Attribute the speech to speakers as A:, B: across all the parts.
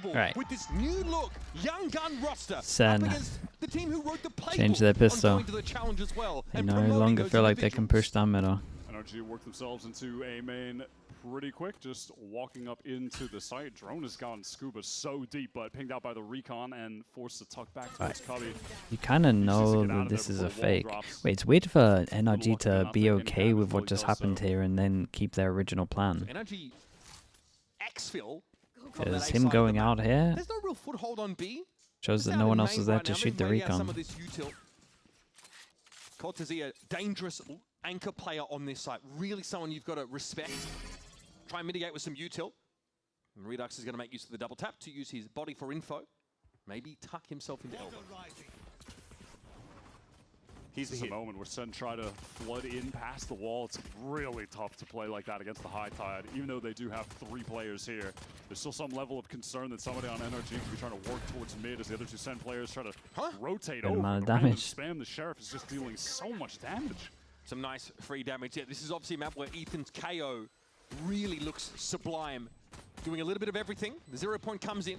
A: comfortable
B: Right.
A: with this new look, young gun roster
B: SEN
A: up against the team who wrote the playbook
B: change their pistol.
A: on going to the challenge as well.
B: They
A: and
B: no
A: promoting
B: longer
A: those
B: feel like they can push down middle.
C: NRG work themselves into a main pretty quick, just walking up into the site. Drone has gone scuba so deep, but pinged out by the recon and forced to tuck back towards Cubby.
B: You kind of know that this is a fake. Wait, it's weird for NRG to be okay with what just happened here and then keep their original plan.
A: NRG exfil.
B: Because him going out here
A: There's no real foothold on B.
B: shows that no one else is there to shoot the recon.
A: Cortezia, dangerous anchor player on this site. Really someone you've got to respect. Try and mitigate with some util. And Redux is going to make use of the double tap to use his body for info. Maybe tuck himself into elbow.
C: Here's the moment where SEN try to flood in past the wall. It's really tough to play like that against the high tide. Even though they do have 3 players here, there's still some level of concern that somebody on NRG could be trying to work towards mid as the other 2 SEN players try to rotate over.
B: Amount of
C: Random
B: damage.
C: Spam. The Sheriff is just dealing so much damage.
A: Some nice free damage. Yeah, this is obviously a map where Ethan's KO really looks sublime. Doing a little bit of everything. The 0 point comes in.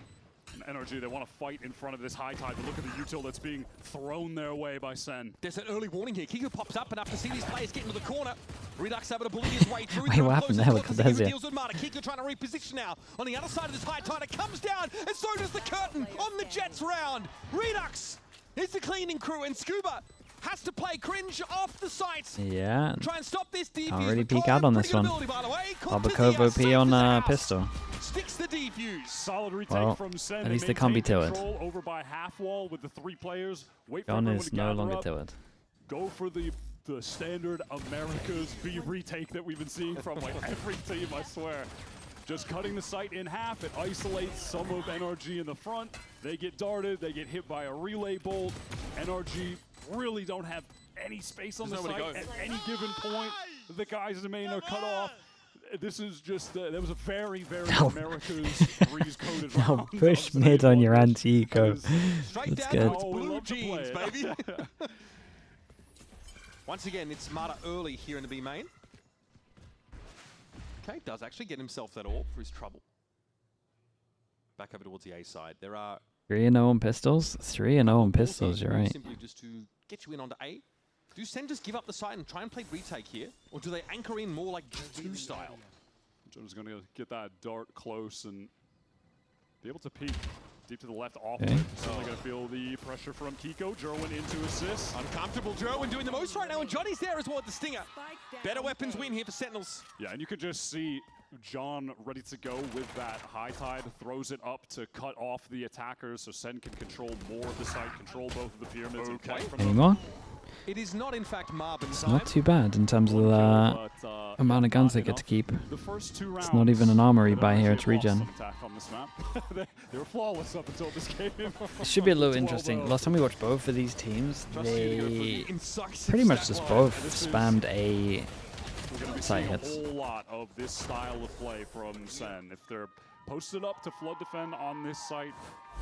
C: And NRG, they want to fight in front of this high tide, but look at the util that's being thrown their way by SEN.
A: There's an early warning here. Kiko pops up, and after seeing these players get into the corner, Redux able to bully his way through.
B: Wait, what happened there? Look at that.
A: Kiko trying to reposition now. On the other side of this high tide, it comes down, and so does the curtain on the Jets round. Redux is the cleaning crew, and Scuba has to play cringe off the sights.
B: Yeah.
A: Try and stop this defuse.
B: Can't really peek out on this one. Albacove OP on pistol.
A: Sticks the defuse.
C: Solid retake
B: Well,
C: from SEN.
B: at least they can't be tilted.
C: Over by half wall with the 3 players. Wait for
B: Gun
C: everyone
B: is
C: to
B: no
C: gather
B: longer
C: up.
B: tilted.
C: Go for the standard America's B retake that we've been seeing from like every team, I swear. Just cutting the site in half, it isolates some of NRG in the front. They get darted, they get hit by a relay bolt. NRG really don't have any space on the site at any given point. The guys in the main are cut off. This is just, that was a very, very America's freeze-coded round.
B: Now push mid on your anti-eco.
A: Straight
B: That's
A: down
B: good.
A: to blue jeans, baby. Once again, it's Marta early here in the B main. Okay, does actually get himself that orb for his trouble. Back over towards the A side. There are
B: 3-0 on pistols? 3-0 on pistols, you're right.
A: Simply just to get you in onto A. Do SEN just give up the side and try and play retake here? Or do they anchor in more like G2 style?
C: Joe's going to get that dart close and be able to peek deep to the left off.
B: Okay.
C: Certainly going to feel the pressure from Kiko. Jerwin into assist.
A: Uncomfortable Jerwin doing the most right now, and Johnny's there as well with the stinger. Better weapons win here for Sentinels.
C: Yeah, and you could just see John ready to go with that high tide, throws it up to cut off the attackers so SEN can control more of the site, control both of the pyramids. And fight from
B: Any
C: them.
B: more?
A: It is not, in fact, Marvin
B: It's
A: time.
B: not too bad in terms of the amount of guns they get to keep.
C: The first 2 rounds,
B: It's not even an armory by here,
C: NRG
B: it's regen.
C: lost some attack on this map. they were flawless up until this game.
B: It should be a little interesting. Last time we watched both of these teams, they pretty much just both spammed a site hits.
C: A whole lot of this style of play from SEN. If they're posted up to flood defend on this site,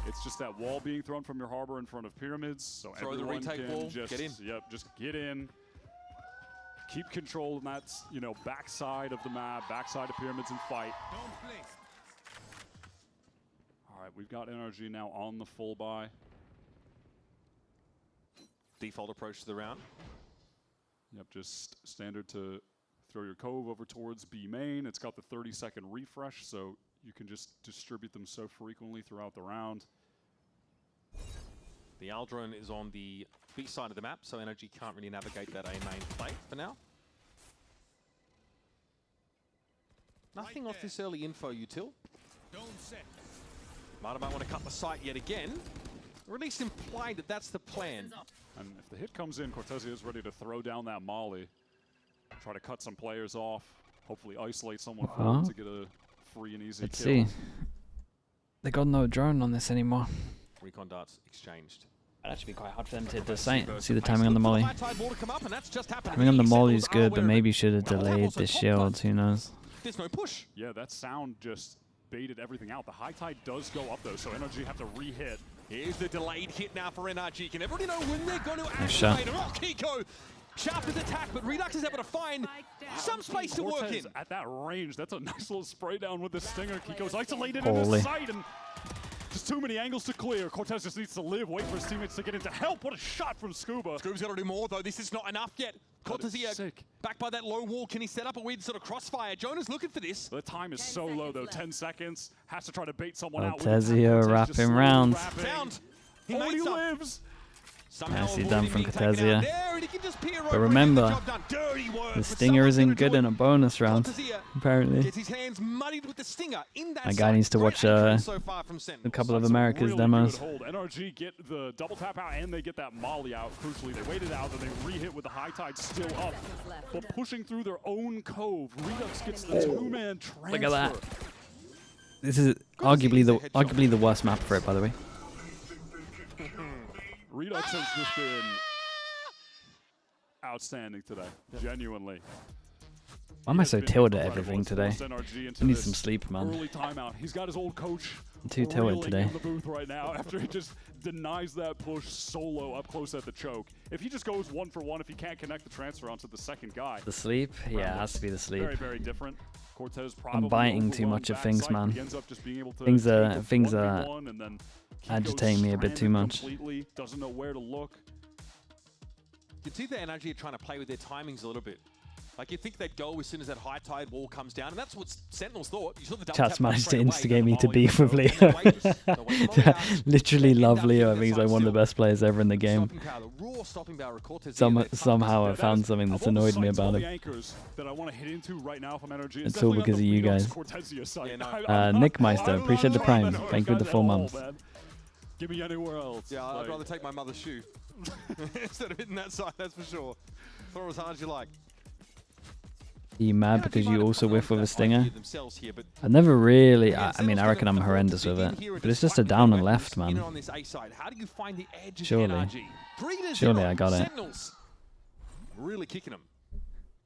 C: it's just that wall being thrown from your harbor in front of pyramids, so
A: Throw the
C: everyone
A: retake
C: can
A: wall,
C: just
A: get in.
C: Yep, just get in. Keep control of that, backside of the map, backside of pyramids, and fight. All right, we've got NRG now on the full buy.
A: Default approach to the round.
C: Yep, just standard to throw your cove over towards B main. It's got the 30-second refresh, so you can just distribute them so frequently throughout the round.
A: The Aldrone is on the B side of the map, so NRG can't really navigate that A main play for now. Nothing off this early info, util. Marta might want to cut the site yet again, or at least imply that that's the plan.
C: And if the hit comes in, Cortezia is ready to throw down that molly. Try to cut some players off, hopefully isolate someone to get a free and easy
B: Let's
C: kill.
B: see. They got no drone on this anymore.
A: Recon darts exchanged.
B: It'd actually be quite hard for them to hit the site. See the timing on the molly.
A: Timing
B: Timing on the molly is good, but maybe should have delayed the shields. Who knows?
A: There's no push.
C: Yeah, that sound just baited everything out. The high tide does go up though, so NRG have to re-hit.
A: Here's the delayed hit now for NRG. Can everybody know when they're going to
B: Nice
A: activate it? Oh, Kiko! Sharp as attack, but Redux is able to find some space to work in.
C: At that range, that's a nice little spray down with the stinger. Kiko's isolated in
B: Holy.
C: the site, and Just too many angles to clear. Cortez just needs to live, wait for his teammates to get into help. What a shot from Scuba.
A: Scuba's got to do more, though. This is not enough yet. Cortezia back by that low wall. Can he set up a weird sort of crossfire? Jonah's looking for this.
C: The time is so low, though. 10 seconds. Has to try to bait someone out.
B: Cortezia wrapping round.
A: Sound.
C: He lives.
B: Nicely done from Cortezia. But remember, the stinger isn't good in a bonus round, apparently. My guy needs to watch a couple of America's demos.
C: NRG get the double tap out and they get that molly out. Crucially, they waited out, then they re-hit with the high tide still up. But pushing through their own cove, Redux gets the two-man transfer.
B: Look at that. This is arguably the worst map for it, by the way.
C: Redux has just been outstanding today, genuinely.
B: Why am I so tilted at everything today? I need some sleep, man.
C: Early timeout. He's got his old coach.
B: I'm too tilted today.
C: In the booth right now after he just denies that push solo up close at the choke. If he just goes 1-for-1, if he can't connect the transfer onto the second guy.
B: The sleep? Yeah, it has to be the sleep.
C: Very, very different. Cortez
B: I'm biting too much of things, man. Things are agitating me a bit too much.
C: Doesn't know where to look.
A: You can see the NRG are trying to play with their timings a little bit. Like, you think they'd go as soon as that high tide wall comes down, and that's what Sentinels thought. You saw the
B: Chat's managed to instigate me to beef with Leo. Literally love Leo. I think he's like one of the best players ever in the game. Somehow I found something that's annoyed me about him. It's all because of you guys. Nick Meister, appreciate the prime. Thank you for the 4 months.
C: Give me anywhere else.
A: Yeah, I'd rather take my mother's shoe instead of hitting that side, that's for sure. Throw as hard as you like.
B: Are you mad because you also whiff with a stinger? I never really, I mean, I reckon I'm horrendous with it. But it's just a down and left, man. Surely. Surely I got it.
A: Really kicking him.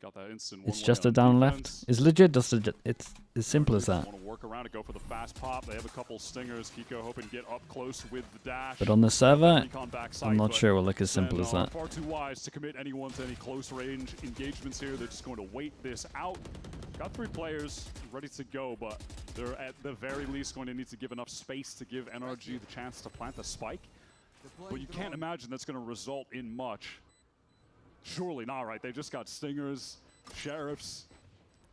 C: Got that instant
B: it's just a down left. It's legit just it's as simple as that.
C: Want to work around to go for the fast pop. They have a couple stingers. Kiko hoping to get up close with the dash.
B: But on the server, I'm not sure it will look as simple as that.
C: Far too wise to commit anyone to any close range engagements here. They're just going to wait this out. Got 3 players ready to go, but they're at the very least going to need to give enough space to give NRG the chance to plant the spike. But you can't imagine that's going to result in much. Surely not, right? They just got stingers, sheriffs.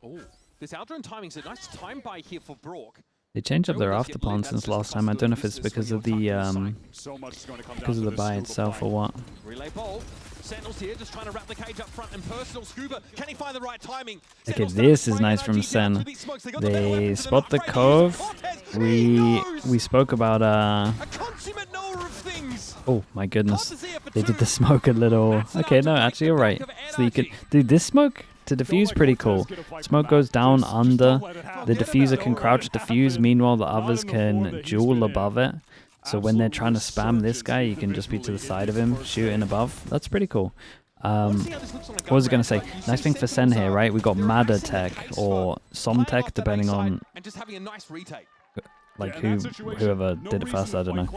A: Oh, this Aldrin timing's a nice time buy here for Brock.
B: They changed up their after pawn since last time. I don't know if it's because of the buy itself or what.
A: Relay ball. Sentinels here just trying to wrap the cage up front and personal Scuba. Can he find the right timing?
B: Okay, this is nice from Sen. They spot the cove. We spoke about oh my goodness. They did the smoke a little. Okay, no, actually you're right. So you could dude, this smoke to defuse pretty cool. Smoke goes down under. The diffuser can crouch defuse, meanwhile the others can duel above it. So when they're trying to spam this guy, you can just be to the side of him, shooting above. That's pretty cool. What was I going to say? Nice thing for Sen here, right? We got Madder tech or Som tech, depending on like whoever did it first, I don't know.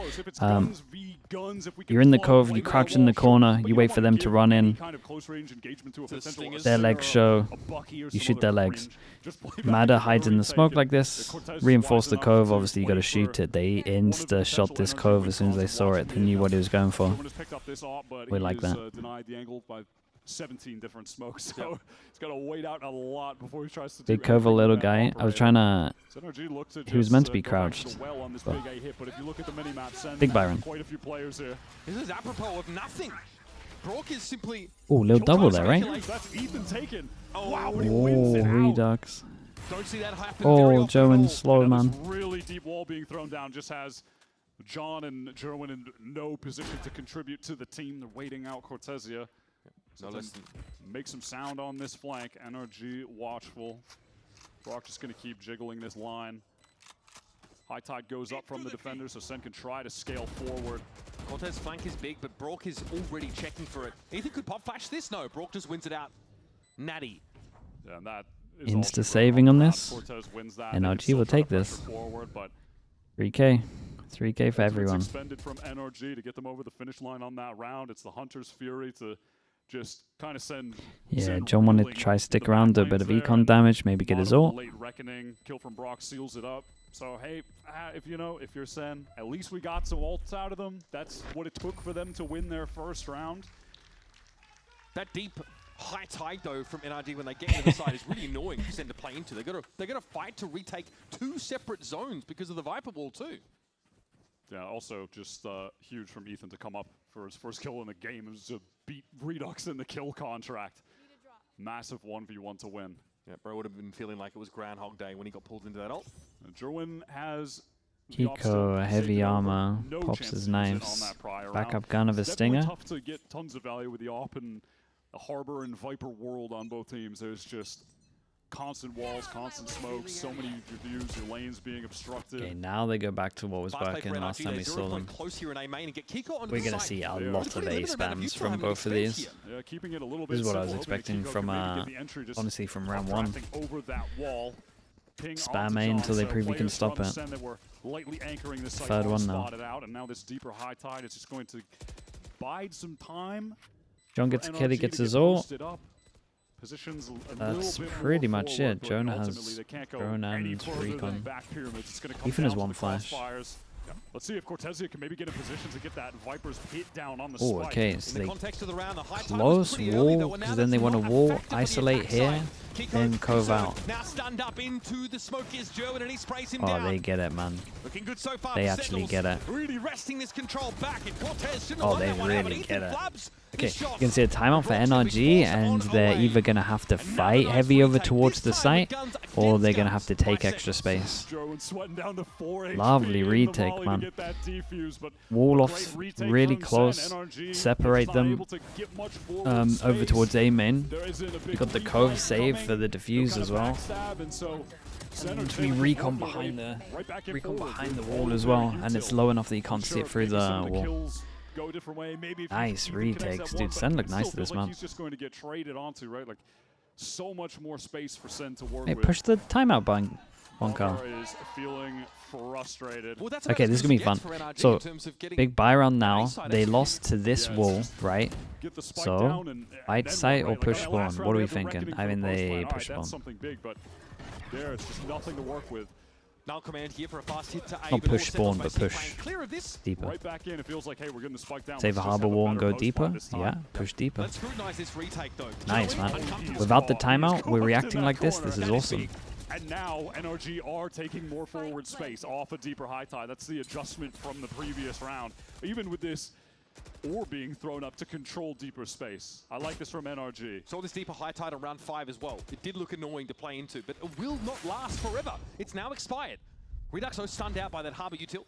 B: You're in the cove, you crouch in the corner, you wait for them to run in. Their legs show, you shoot their legs. Madder hides in the smoke like this, reinforce the cove, obviously you gotta shoot it. They insta-shot this cove as soon as they saw it, they knew what he was going for. We like that.
C: 17 different smokes, so he's got to wait out a lot before he tries to
B: big cove, a little guy. I was trying to. He was meant to be crouched. Big Byron.
C: Quite a few players here.
A: This is apropos of nothing. Brock is simply.
B: Oh, little double there, right?
C: That's Ethan taken.
A: Oh wow!
B: Redux.
A: Don't see that happen.
B: Oh, Joe and slow man.
C: Really deep wall being thrown down. Just has John and Jerwin in no position to contribute to the team. They're waiting out Cortezia. So make some sound on this flank. NRG watchful. Brock just going to keep jiggling this line. High tide goes up from the defenders, so Sen can try to scale forward.
A: Cortez flank is big, but Brock is already checking for it. Ethan could pop flash this. No, Brock just wins it out. Natty.
C: Yeah, and that is
B: insta saving on this.
C: Cortez wins that.
B: NRG will take this.
C: Forward, but
B: 3K. 3K for everyone.
C: Expended from NRG to get them over the finish line on that round. It's the Hunter's Fury to just kind of send.
B: Yeah, John wanted to try stick around, do a bit of econ damage, maybe get his ult.
C: Late reckoning, kill from Brock seals it up. So hey, if you're SEN, at least we got some ults out of them. That's what it took for them to win their first round.
A: That deep high tide though from NRG when they get into the side is really annoying for SEN to play into. They're gonna fight to retake 2 separate zones because of the Viper wall too.
C: Yeah, also just huge from Ethan to come up for his first kill in the game. It was to beat Redux in the kill contract. Massive 1v1 to win.
A: Yeah, bro would have been feeling like it was Groundhog Day when he got pulled into that ult.
C: Jerwin has
B: Kiko, heavy armor, pops his knives. Backup gun of a stinger.
C: Tough to get tons of value with the AWP and the Harbor and Viper world on both teams. There's just constant walls, constant smoke, so many views, your lanes being obstructed.
B: Okay, now they go back to what was working last time we saw them. We're going to see a lot of A spams from both of these.
C: Yeah, keeping it a little bit
B: This is what I was
C: simple,
B: expecting from, honestly, from round 1.
C: Over that wall.
B: Spam A until they prove you can stop it. Third one now.
C: Out, and now this deeper high tide is just going to bide some time.
B: John gets a kill, he gets his ult.
C: Positions
B: That's pretty much it. Jonah has drone and recon. Ethan has 1 flash.
C: Let's see if Cortezia can maybe get in position to get that Viper's hit down on the
B: Oh,
C: spike.
B: okay, so they close wall, because then they want to wall, isolate here, then cove out.
A: Now stunned up into the smoke is Jerwin and he sprays him
B: Oh,
A: down.
B: they get it, man.
A: Looking good so far.
B: They actually get it.
A: Really wresting this control back. And Cortez
B: Oh, they really get it. Okay, you can see a timeout for NRG, and they're either going to have to fight heavy over towards the site, or they're going to have to take extra space. Lovely retake, man. Wall off really close, separate them over towards A main. You got the cove save for the defuse as well. And we recon behind the wall as well, and it's low enough that you can't see it through the wall. Nice retakes, dude. SEN look nice to this map.
C: He's just going to get traded onto, right? Like, so much more space for SEN to work
B: Hey,
C: with.
B: push the timeout button, Bonka.
C: Is feeling frustrated.
A: Well,
B: okay, this is gonna be fun. So, big buy round now. They lost to this wall, right? So, fight site or push spawn? What are we thinking? I mean, they push spawn.
C: Something big, but there's just nothing to work with.
A: Null command here for a fast hit to A.
B: Not push spawn, but push deeper.
C: Right back in, it feels like, hey, we're getting the spike down.
B: Save a harbor wall and go deeper. Yeah, push deeper.
A: Let's scrutinize this retake though.
B: Nice, man. Without the timeout, we're reacting like this. This is awesome.
C: And now NRG are taking more forward space off a deeper high tide. That's the adjustment from the previous round. Even with this ore being thrown up to control deeper space. I like this from NRG.
A: Saw this deeper high tide on round 5 as well. It did look annoying to play into, but it will not last forever. It's now expired. Redux so stunned out by that harbor util.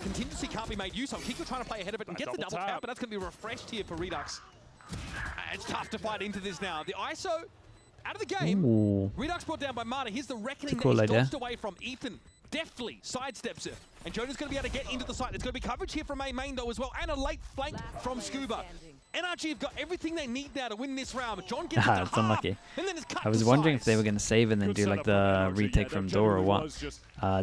A: Contingency can't be made use of. Kiko trying to play ahead of it and get the double tap, but that's going to be refreshed here for Redux. It's tough to fight into this now. The ISO out of the game.
B: Ooh.
A: Redux brought down by Marta. Here's the reckoning
B: Cool
A: that he's
B: idea.
A: dodged away from. Ethan deftly sidesteps it. And Jonah's going to be able to get into the site. There's going to be coverage here from A main though as well. And a late flank from Scuba. NRG have got everything they need now to win this round. John gets it to
B: It's
A: half,
B: unlucky.
A: and then it's cut
B: I was
A: to
B: wondering
A: size.
B: if they were going to save and then do like the retake from door or what.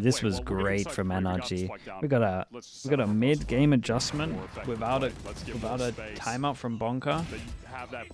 B: This was great from NRG. We got a mid-game adjustment without a timeout from Bonka.
C: They have that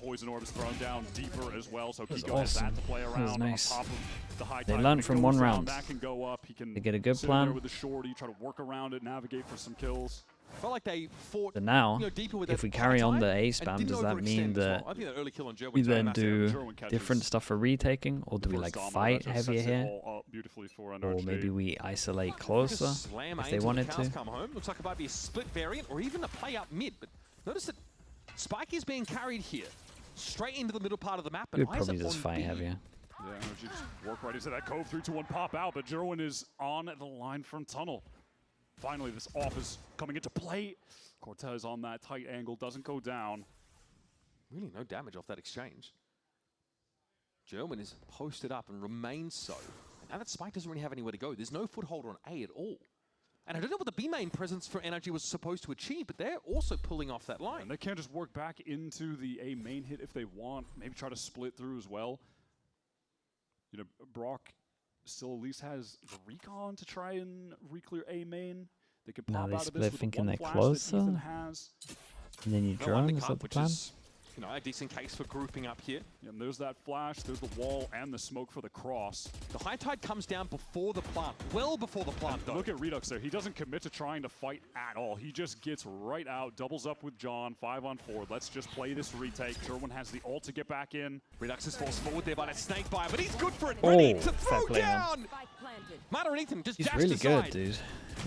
C: poison orbs thrown down deeper as well, so
B: That's
C: Kiko has
B: awesome.
C: that to play
B: That
C: around
B: was nice.
C: on top of the high
B: They
C: tide.
B: learned from one
C: Goes down,
B: round.
C: back and go up. He can
B: They get a good
C: sit
B: plan.
C: there with the shorty, try to work around it, navigate for some kills.
A: Felt like they fought,
B: So now,
A: you know, deeper with
B: if
A: that
B: we carry on the
A: high
B: A
A: tide
B: spam,
A: and
B: does
A: didn't
B: that mean
A: overextend as
B: that
A: well. I think that early kill on Jerwin's
B: we
A: very
B: then
A: massive.
B: do
C: Jerwin catches
B: different stuff for retaking, or do we like
C: First combo,
B: fight
C: that just
B: heavier
C: sets it
B: here,
C: all up beautifully for
B: or
C: NRG.
B: maybe we isolate
A: Just
B: closer
A: slam
B: if
A: A
B: they
A: until
B: wanted
A: the cows
B: to?
A: come home. Looks like it might be a split variant or even a play up mid. But notice that Spike is being carried here straight into the middle part of the map.
B: We
A: And
B: would probably
A: Isaac
B: just
A: on
B: fight
A: B.
B: heavier.
C: Yeah, NRG just work right into that cove, 3-2-1 pop out, but Jerwin is on the line from tunnel. Finally, this off is coming into play. Cortez on that tight angle, doesn't go down.
A: Really no damage off that exchange. Jerwin is posted up and remains so. And now that Spike doesn't really have anywhere to go, there's no foothold on A at all. And I don't know what the B main presence for NRG was supposed to achieve, but they're also pulling off that line.
C: And they can just work back into the A main hit if they want. Maybe try to split through as well. You know, Brock still at least has the recon to try and re-clear A main. They could
B: Now
C: pop
B: they
C: out of
B: split
C: this with
B: thinking
C: one
B: they're
C: flash that Ethan
B: closer?
C: has.
B: And then you
A: No
B: drone, is
A: undercut,
B: that the
A: which
B: plan?
A: is you know, a decent case for grouping up here.
C: Yeah, and there's that flash, there's the wall, and the smoke for the cross.
A: The high tide comes down before the plant, well before the plant, though.
C: Look at Redux there. He doesn't commit to trying to fight at all. He just gets right out, doubles up with John, 5-on-4. Let's just play this retake. Jerwin has the ult to get back in.
A: Redux is forced forward there by that snake fire, but he's good for it. Ready to throw down! Matter and Ethan just
B: He's
A: dashed
B: really
A: aside.
B: good, dude.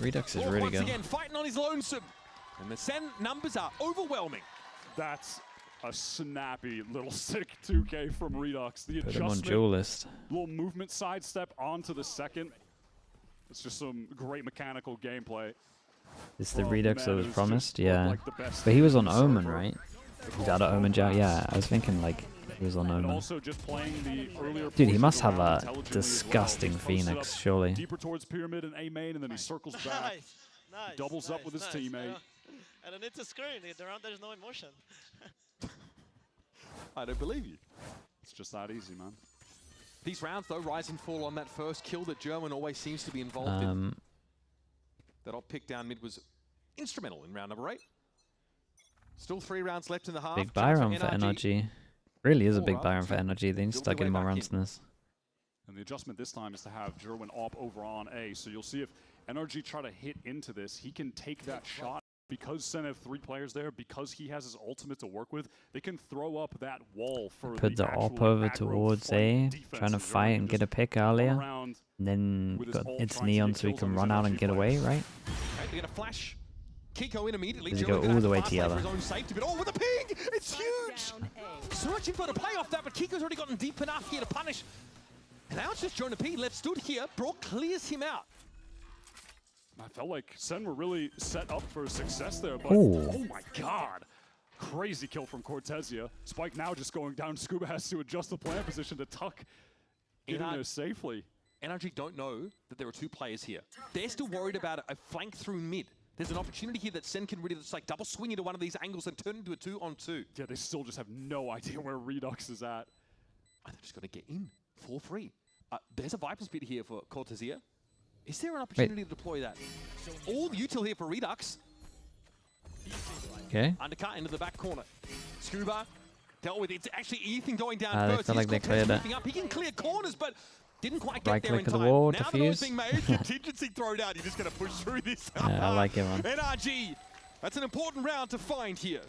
B: Redux is
A: Orc
B: really
A: once
B: good.
A: again fighting on his lonesome. And the SEN numbers are overwhelming.
C: That's a snappy little sick 2K from Redux. The
B: Put him on
C: adjustment,
B: duelist.
C: little movement sidestep onto the second. It's just some great mechanical gameplay.
B: Is the
C: from
B: Redux that
C: man
B: was
C: who's
B: promised?
C: just
B: Yeah.
C: like the best
B: But he was on
C: in the
B: Omen,
C: server.
B: right? He's out of Omen Jar. Yeah, I was thinking like he was on
C: And
B: Omen.
C: also just playing the earlier
B: Dude, he
C: portions
B: must have
C: around
B: a
C: intelligently as well.
B: disgusting
C: He's posted
B: Phoenix,
C: up
B: surely.
C: Deeper towards Pyramid and A main, and then he circles back.
D: Nice,
C: doubles up with his teammate.
D: And then it's a screen. Around there's no emotion.
A: I don't believe you.
C: It's just that easy, man.
A: These rounds, though, rise and fall on that first kill that German always seems to be involved in. That old pick down mid was instrumental in round number 8. Still 3 rounds left in the half.
B: Big buy round for NRG. Really is a big buy round for NRG. They need to start getting more rounds than this.
C: And the adjustment this time is to have Jerwin op over on A. So you'll see if NRG try to hit into this, he can take that shot. Because Sen have 3 players there, because he has his ultimate to work with, they can throw up that wall for
B: Put the op over towards A, trying to fight and get a pick earlier. And then got its neon so he can run out and get away, right?
A: Okay, they're going to flash Kiko in immediately.
B: Does he go all the way to yellow?
A: Oh, with a ping! It's huge! So much info to play off that, but Kiko's already gotten deep enough here to punish. And now it's just Jonah P left stood here. Brock clears him out.
C: I felt like Sen were really set up for success there, but
B: Ooh.
C: oh my god. Crazy kill from Cortezia. Spike now just going down. Scuba has to adjust the plan position to tuck in there safely.
A: NRG don't know that there are 2 players here. They're still worried about a flank through mid. There's an opportunity here that Sen can really just like double swing into one of these angles and turn into a 2-on-2.
C: Yeah, they still just have no idea where Redux is at.
A: And they're just going to get in for free. There's a Viper's Pit here for Cortezia. Is there an opportunity to deploy that? All util here for Redux.
B: Okay.
A: Undercut into the back corner. Scuba dealt with it. It's actually Ethan going down
B: They
A: first.
B: felt like they cleared it.
A: He can clear corners, but didn't quite get
B: Right
A: there in
B: click of
A: time.
B: the wall,
A: Now the noise
B: defuse.
A: being made, contingency throw down. You're just going to push through this.
B: Yeah, I like it, man.
A: NRG. That's an important round to find here.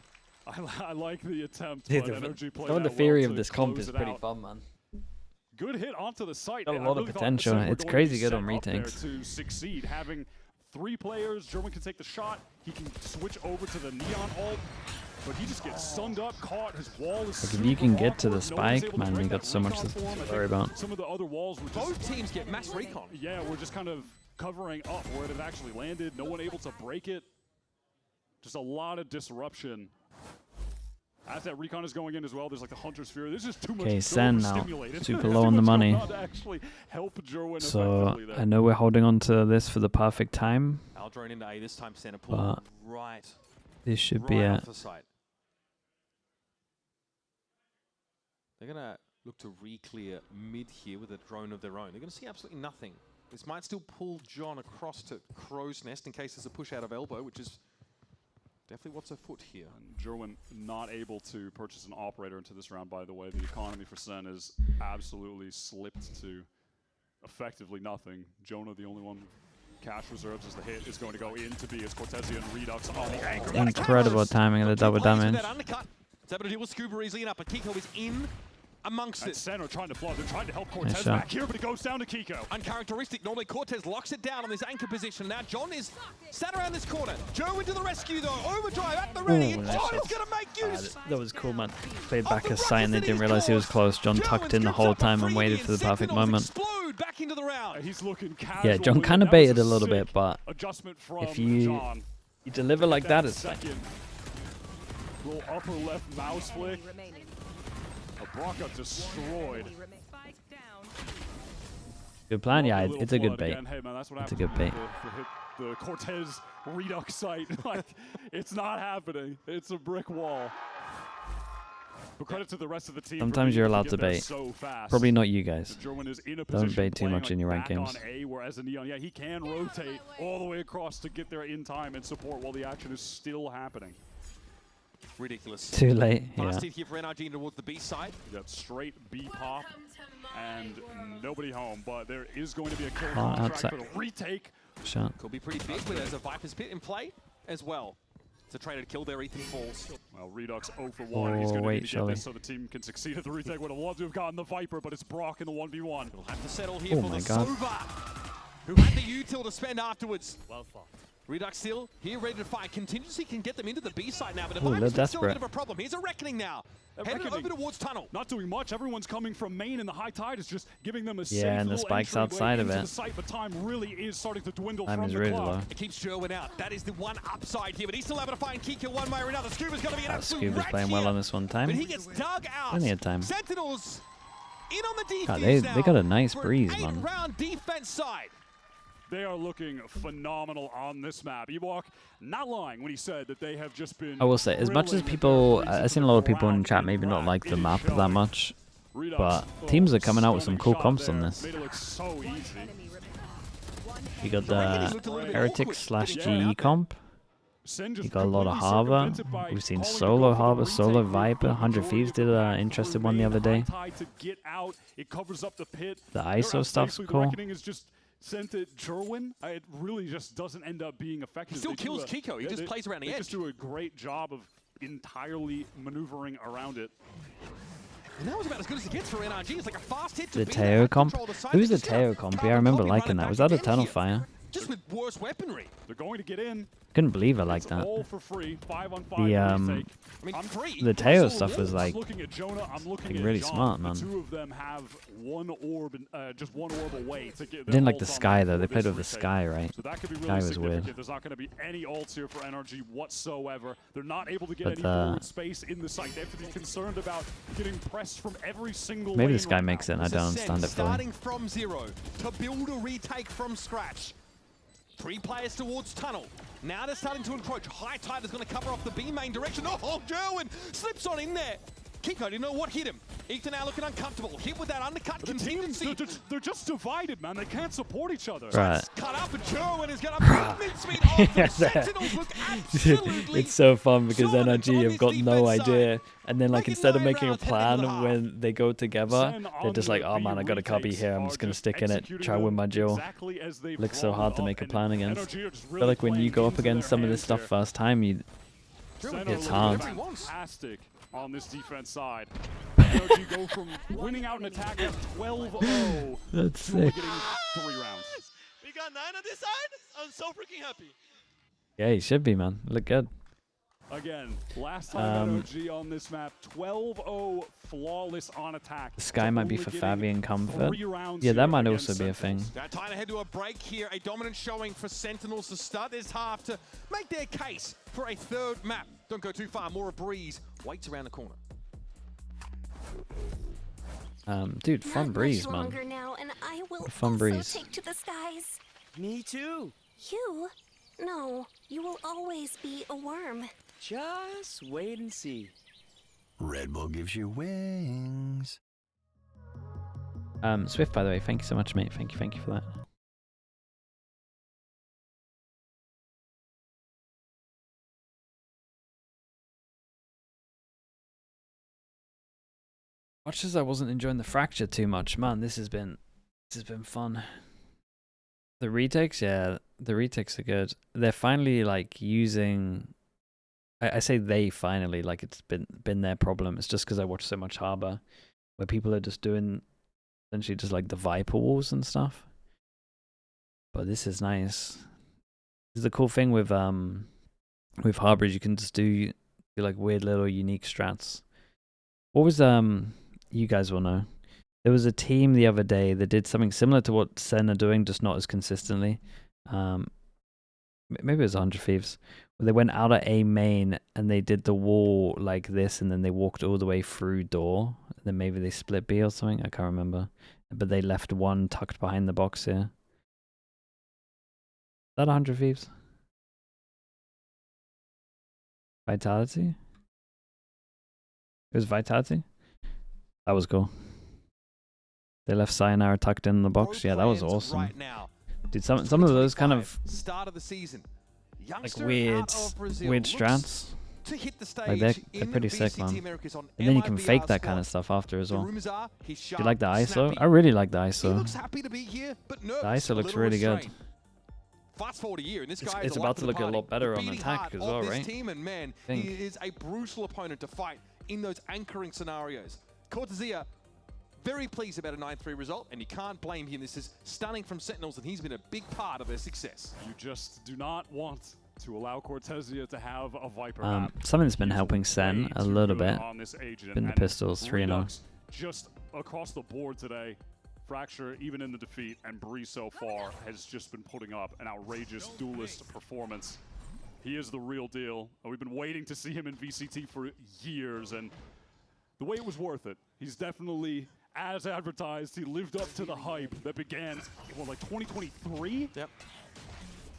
C: I like the attempt,
B: Dude,
C: but NRG played
B: some of the
C: that
B: theory
C: well
B: of
C: to
B: this comp
C: close
B: is
C: it
B: pretty
C: out.
B: fun, man.
C: Good hit onto the site.
B: Got a
C: and
B: lot
C: I
B: of
C: really thought
B: potential.
C: Sen were
B: It's
C: going
B: crazy
C: to
B: good
C: set
B: on
C: up there
B: retakes.
C: to succeed. Having 3 players, Jerwin can take the shot. He can switch over to the neon ult, but he just gets sunned up, caught. His wall is
B: Like if you can get to the
C: awkward. No one's
B: spike,
C: able to
B: man,
C: break
B: you got
C: that
B: so much
C: recon
B: to
C: for him. I
B: worry
C: think
B: about.
C: Some of the other walls were just...
A: Both teams get mass recon.
C: Yeah, we're just kind of covering up where it actually landed. No one able to break it. Just a lot of disruption. As that recon is going in as well, there's like the Hunter's Fury. There's just too much.
B: Okay,
C: so
B: Sen now.
C: overstimulated.
B: Super
C: There's
B: low
C: too
B: on the
C: much
B: money.
C: going on to actually help Jerwin
B: So
C: effectively there.
B: I know we're holding on to this for the perfect time.
A: Aldrone into A this time, center pull.
B: But
A: Right.
B: this should be
A: Right
B: it.
A: off the site. They're going to look to re-clear mid here with a drone of their own. They're going to see absolutely nothing. This might still pull John across to Crow's Nest in case there's a push out of elbow, which is definitely what's afoot here.
C: And Jerwin not able to purchase an operator into this round, by the way. The economy for Sen is absolutely slipped to effectively nothing. Jonah, the only one cash reserves as the hit is going to go in to be as Cortezia and Redux on the anchor.
B: Incredible timing of the double damage.
A: It's able to deal with Scuba easily enough, but Kiko is in amongst
C: And
A: it.
C: Sen are trying to flood. They're trying to help Cortez
B: shot.
C: back here, but it goes down to Kiko.
A: Uncharacteristic. Normally Cortez locks it down on this anchor position. Now John is sat around this corner. Joe into the rescue though. Overdrive at the ready.
B: Ooh,
A: And
B: nice
A: John
B: shot.
A: is going to make use.
B: That was cool, man. Played back his sight and they didn't realize he was close. John tucked in the whole time and waited for the perfect moment.
A: Explode back into the round.
C: He's looking casual.
B: Yeah, John
C: with it.
B: kind of
C: That was
B: baited a little
C: sick
B: bit, but
C: adjustment from
B: if you
C: John.
B: deliver like that, it's fine.
C: second. Little upper left mouse flick. A Bronco destroyed.
B: Good plan, yeah.
C: Lovely
B: It's a
C: little
B: good
C: flood
B: bait.
C: again. Hey, man, that's what
B: It's a
C: happens
B: good bait.
C: when you hit the Cortez Redux site. Like, it's not happening. It's a brick wall. But credit to the rest of the team.
B: Sometimes you're allowed to bait.
C: So fast.
B: Probably not you guys.
C: Jerwin is in a
B: Don't
C: position
B: bait too
C: playing,
B: much in your ranked
C: back
B: games.
C: On A, whereas the Neon, yeah, he can rotate all the way across to get there in time and support while the action is still happening.
A: ridiculous.
B: Too late. Yeah.
A: Fast hit here for NRG towards the B side.
C: You got straight B pop and nobody home, but there is going to be a kill
B: Oh,
C: contract
B: outside.
C: for the retake.
B: Shot.
A: Could be pretty big, but there's a Viper's Pit in play as well. It's a traded kill there, Ethan falls.
C: Well, Redux 0 for 1. He's
B: Oh,
C: going to
B: wait,
C: need to get
B: surely.
C: this so the team can succeed at the retake. Would have loved to have gotten the Viper, but it's Brock in the 1v1.
A: We'll have to settle here
B: Oh
A: for
B: my
A: the
B: God.
A: Sova, who had the util to spend afterwards.
D: Well fought.
A: Redux still here, ready to fight. Contingency can get them into the B side now, but the
B: Ooh, they're
A: Viper's still a
B: desperate.
A: bit of a problem. Here's a Reckoning now. Headed over towards Tunnel.
C: Not doing much. Everyone's coming from main, and the high tide is just giving them a safe
B: and the
C: little
B: spike's
C: entryway
B: outside of
C: into
B: it.
C: the site, but time really is starting to dwindle
B: Time
C: from
B: is
C: the
B: really
C: clock.
B: low.
A: It keeps Jerwin out. That is the one upside here, but he's still able to find Kiko one way or another. Scuba's going to be an absolute
B: Scuba's
A: rat
B: playing well
A: here,
B: on this one time.
A: but he gets dug out.
B: Plenty of time.
A: Sentinels in on the defense
B: God, they
A: now
B: got a nice
A: for an
B: breeze, man.
A: 8-round defense side.
C: They are looking phenomenal on this map. Ewok not lying when he said that they have just been.
B: I will say, as much as
C: drilling
B: people,
C: their
B: I've seen a lot of people in
C: ground
B: chat
C: and
B: maybe not
C: rat.
B: like
C: It
B: the
C: is
B: map that
C: showing.
B: much,
C: Redux,
B: but teams are coming out with some
C: stunning
B: cool
C: shot
B: comps on
C: there.
B: this.
C: Made it look so easy.
B: You got the Heretics slash
C: Yeah.
B: GE comp.
C: Sen just
B: You got a lot of
C: completely
B: Harbor.
C: circumvented by
B: We've seen
C: calling to
B: Solo
C: go for the
B: Harbor, Solo
C: retake.
B: Viper. 100 Thieves did an interesting one the other day.
C: High tide to get out. It covers up the pit.
B: The
C: They're
B: ISO
C: out
B: stuff's
C: safely. The
B: cool.
C: Reckoning is just sent at Jerwin. It really just doesn't end up being effective.
A: He still
C: They do
A: kills
C: a-
A: Kiko. He
C: yeah,
A: just
C: they-
A: plays around the
C: They
A: edge.
C: just do a great job of entirely maneuvering around it.
A: And that was about as good as it gets for NRG. It's like a fast hit to
B: The
A: beat
B: Teo
A: them,
B: comp.
A: control the side.
B: Who's the
A: They just, you know,
B: Teo comp? Yeah, I
A: carbon
B: remember
A: copy, run
B: liking
A: it
B: that.
A: back
B: Was that
A: again
B: Eternal
A: here.
B: Fire?
A: Just with worse weaponry.
C: They're going to get in.
B: Couldn't believe I liked
C: It's
B: that.
C: all for free. 5-on-5
B: The,
C: retake.
A: I mean, free.
B: The Teo
A: Solo
B: stuff was
A: walls.
B: like,
C: Looking at Jonah, I'm looking
B: like
C: at
B: really
C: John.
B: smart,
C: The
B: man.
C: two of them have one orb, just one orb away to get.
B: I didn't like the sky though. They played with the sky, right?
C: So that could be really
B: Sky was
C: significant.
B: weird.
C: There's not going to be any ults here for NRG whatsoever. They're not able to get
B: But
C: any forward space in the site. They have to be concerned about getting pressed from every single
B: Maybe
C: lane
B: this guy
C: right
B: makes it
C: now.
B: and I don't
A: This is Sen
B: understand it fully.
A: starting from zero to build a retake from scratch. 3 players towards Tunnel. Now they're starting to encroach. High Tide is going to cover off the B main direction. Oh, Jerwin slips on in there. Kiko didn't know what hit him. Ethan now looking uncomfortable. Hit with that undercut
C: The teams,
A: contingency.
C: they're just divided, man. They can't support each other.
B: Right.
A: Cut up and Jerwin is going to mincemeat off. The Sentinels look absolutely
B: It's so fun because
A: dominant
B: NRG
A: on
B: have
A: this
B: got no
A: defense
B: idea,
A: side.
B: and then like
A: Making
B: instead of
A: 9
B: making a
A: rounds heading into the
B: plan
A: half.
B: when they go together,
C: Sen
B: they're
C: on
B: just
C: the
B: like, oh man, I got a copy
C: retakes
B: here. I'm
C: are
B: just gonna
C: just
B: stick in it,
C: executing
B: try win my
C: them
B: duel.
C: exactly as they've
B: Looks so
C: drawn
B: hard to
C: up,
B: make a
C: and
B: plan against.
C: NRG are just
B: I
C: really
B: feel like when you
C: playing
B: go up
C: into
B: against
C: their
B: some of this
C: hands
B: stuff
C: here.
B: first time, you
A: Jerwin
C: Sen
A: can
B: It's
A: do
B: hard.
A: whatever he wants.
C: Fantastic on this defense side. NRG go from winning out an attack at 12-0
B: that's
C: to
B: sick.
C: getting 3 rounds.
D: We got 9 on this side. I'm so freaking happy.
B: Yeah, you should be, man. Look good.
C: Again, last time
B: Um,
C: NRG on this map, 12-0 flawless on attack.
B: The sky
C: So
B: might be
C: only
B: for
C: getting
B: Favi and Comfort.
C: 3 rounds
B: Yeah, that
C: here
B: might
C: against
B: also be a thing.
C: Sentinels.
A: Now time to head to a break here. A dominant showing for Sentinels to start this half to make their case for a 3rd map. Don't go too far. More a breeze waits around the corner.
B: Dude, fun
E: Not
B: breeze,
E: much
B: man.
E: longer now, and I will
B: A fun
E: also
B: breeze.
E: take to the skies.
F: Me too.
E: You? No, you will always be a worm.
F: Just wait and see.
G: Red Bull gives you wings.
B: Swift, by the way, thank you so much, mate. Thank you for that. Much as I wasn't enjoying the fracture too much, man, this has been fun. The retakes, yeah, the retakes are good. They're finally like using. I say they finally, like it's been their problem. It's just because I watch so much Harbor, where people are just doing essentially just like the Viper walls and stuff. But this is nice. This is the cool thing with Harbor is you can just do like weird little unique strats. What was you guys will know. There was a team the other day that did something similar to what SEN are doing, just not as consistently. Maybe it was 100 Thieves. Where they went out at A main and they did the wall like this, and then they walked all the way through door. And then maybe they split B or something. I can't remember. But they left one tucked behind the box here. Is that 100 Thieves? Vitality? It was Vitality? That was cool. They left Sayonara tucked in the box. Yeah, that was awesome.
A: Right now.
B: Dude, some of those kind of
A: start of the season.
B: like
A: Youngster
B: weird
A: out of Brazil
B: weird
A: looks
B: strats.
A: to hit the stage
B: Like they're
A: in
B: pretty
A: VCT
B: sick, man.
A: Americas on
B: And then you can
A: MIBR
B: fake that kind
A: squad.
B: of stuff after as
A: The
B: well.
A: rumors are he's
B: Do
A: sharp,
B: you like the ISO?
A: snappy.
B: I really like the
A: He
B: ISO.
A: looks happy to be here, but nervous.
B: The ISO
A: a
B: looks
A: little
B: really good.
A: restrained. Fast forward a year, and this
B: It's-
A: guy
B: it's
A: is
B: about
A: alive
B: to
A: the
B: look a
A: party.
B: lot better
A: The
B: on
A: beating
B: attack
A: heart
B: as
A: of
B: well,
A: this
B: right?
A: Team, and man,
B: Think.
A: he is a brutal opponent to fight in those anchoring scenarios. Cortezia, very pleased about a 9-3 result, and you can't blame him. This is stunning from Sentinels, and he's been a big part of their success.
C: You just do not want to allow Cortezia to have a Viper map.
B: Something that's been
C: He's
B: helping
C: way
B: Sen a
C: too
B: little
C: good
B: bit.
C: on this agent,
B: Been the
C: and
B: pistols, 3-0.
C: Redux just across the board today. Fracture, even in the defeat, and Bree so far has just been putting up an outrageous duelist performance. He is the real deal. We've been waiting to see him in VCT for years, and the way it was worth it. He's definitely, as advertised, he lived up to the hype that began, well, like 2023?
A: Yep.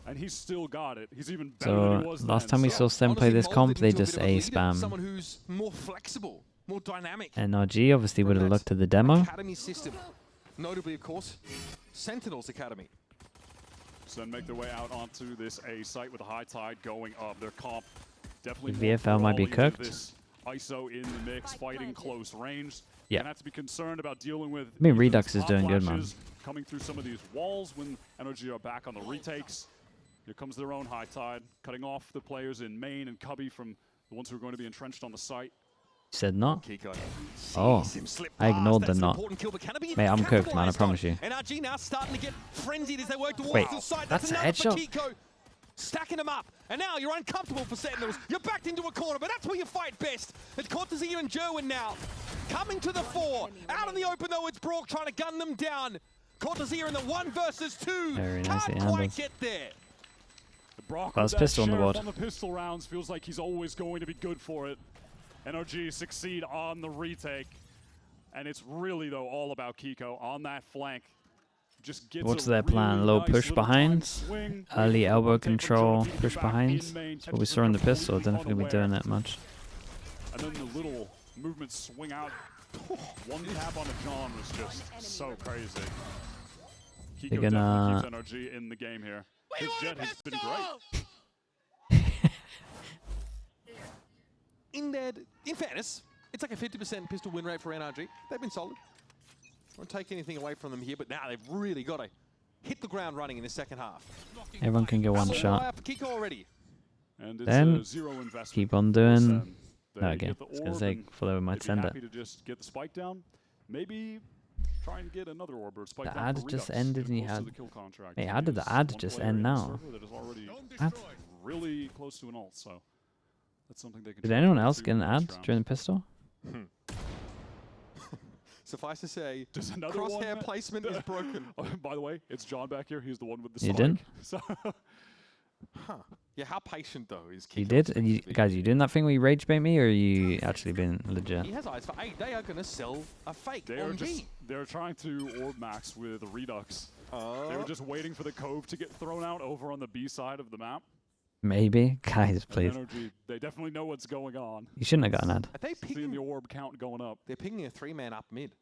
C: And he's still got it. He's even better than he
B: So
C: was
B: last
C: then,
B: time we
C: so-
B: saw Sen play
A: Honestly,
B: this
A: molded
B: comp, they
A: into a
B: just
A: bit of a
B: A
A: leader, Someone
B: spam.
A: who's more flexible, more dynamic.
B: NRG, obviously would have looked at the demo.
A: Academy system. Notably, of course, Sentinels Academy.
C: Sen make their way out onto this A site with a high tide going up. Their comp definitely
B: The
C: more
B: VFL might be
C: brawly with
B: cooked.
C: this ISO in the mix, fighting close range.
B: Yeah.
C: Gonna have to be concerned about dealing with.
B: I mean,
C: either
B: Redux
C: these
B: is doing
C: pop
B: good, man.
C: flashes Coming through some of these walls when NRG are back on the retakes. Here comes their own high tide, cutting off the players in main and cubby from the ones who are going to be entrenched on the site.
B: Said not.
A: Kiko.
B: Oh,
A: Sees him slip
B: I ignored
A: past.
B: the
A: That's an
B: not.
A: important kill, but can it be
B: Mate, I'm cooked, man, I
A: capitalised
B: promise
A: on?
B: you.
A: NRG now starting to get frenzied as they work towards
B: Wait,
A: the site.
B: that's a
A: another for
B: headshot?
A: Kiko. Stacking them up, and now you're uncomfortable for Sentinels. You're backed into a corner, but that's where you fight best. It's Cortezia and Jerwin now coming to the fore. Out in the open though, it's Brock trying to gun them down. Cortezia in the 1 versus 2.
B: Very
A: Can't
B: nicely
A: quite
B: handled.
A: get there.
C: Brock
B: Well,
C: with
B: it's
C: that
B: pistol on the
C: sheriff
B: board.
C: on the pistol rounds feels like he's always going to be good for it. NRG succeed on the retake, and it's really though all about Kiko on that flank. Just gets
B: What's
C: a
B: their plan?
C: really
B: Low
C: nice
B: push
C: little
B: behind,
C: timed swing.
B: early elbow
C: One take from
B: control,
C: Jonathan
B: push
C: back
B: behind.
C: in main,
B: That's what we
C: catches
B: saw in the
C: them
B: pistol. I don't
C: completely
B: think we're doing
C: unaware.
B: that much.
C: And then the little movements swing out. One tap on the John was just so crazy. Kiko
B: They're gonna-
C: definitely keeps NRG in the game here. His jet has been great.
A: In fairness, it's like a 50% pistol win rate for NRG. They've been solid. Won't take anything away from them here, but now they've really got to hit the ground running in the second half.
B: Everyone can get one
A: Double
B: shot.
A: wire for Kiko already.
C: And it's
B: Then
C: a zero investment.
B: keep on
C: for
B: doing.
C: Sen. They
B: No, again,
C: get the
B: I was gonna
C: orb
B: say,
C: and
B: follow might
C: they'd be
B: send it.
C: happy to just get the spike down. Maybe try and get another orb or spike
B: The
C: down
B: ad
C: for
B: just
C: Redux,
B: ended
C: get
B: and you
C: close to
B: had-
C: the kill contract.
B: Hey,
C: He
B: how did the
C: is
B: ad
C: one
B: just
C: player
B: end
C: in the
B: now?
C: server that is already
B: What?
C: really close to an ult, so that's something they can
B: Did
C: try
B: anyone
C: to
B: else
C: do
B: get an
C: next
B: ad
C: round.
B: during the pistol?
A: Suffice to say,
C: There's another
A: crosshair
C: one.
A: placement is broken.
C: Oh, by the way, it's John back here. He's the one with the
B: You
C: spike.
B: didn't?
C: So
A: Huh. Yeah, how patient though is Kiko?
B: You did?
A: supposed
B: And you,
A: to be?
B: guys, you doing that thing where you rage bait me, or are you actually being legit?
A: He has eyes for 8. They are going to sell a fake
C: they are
A: on
C: just
A: B.
C: they're trying to orb max with Redux. They
A: Oh.
C: were just waiting for the cove to get thrown out over on the B side of the map.
B: Maybe? Guys,
C: And
B: please.
C: NRG, they definitely know what's going on.
B: You shouldn't have got an ad.
A: Are they
C: Seeing
A: picking?
C: the orb count going up.
A: They're picking a 3-man up mid.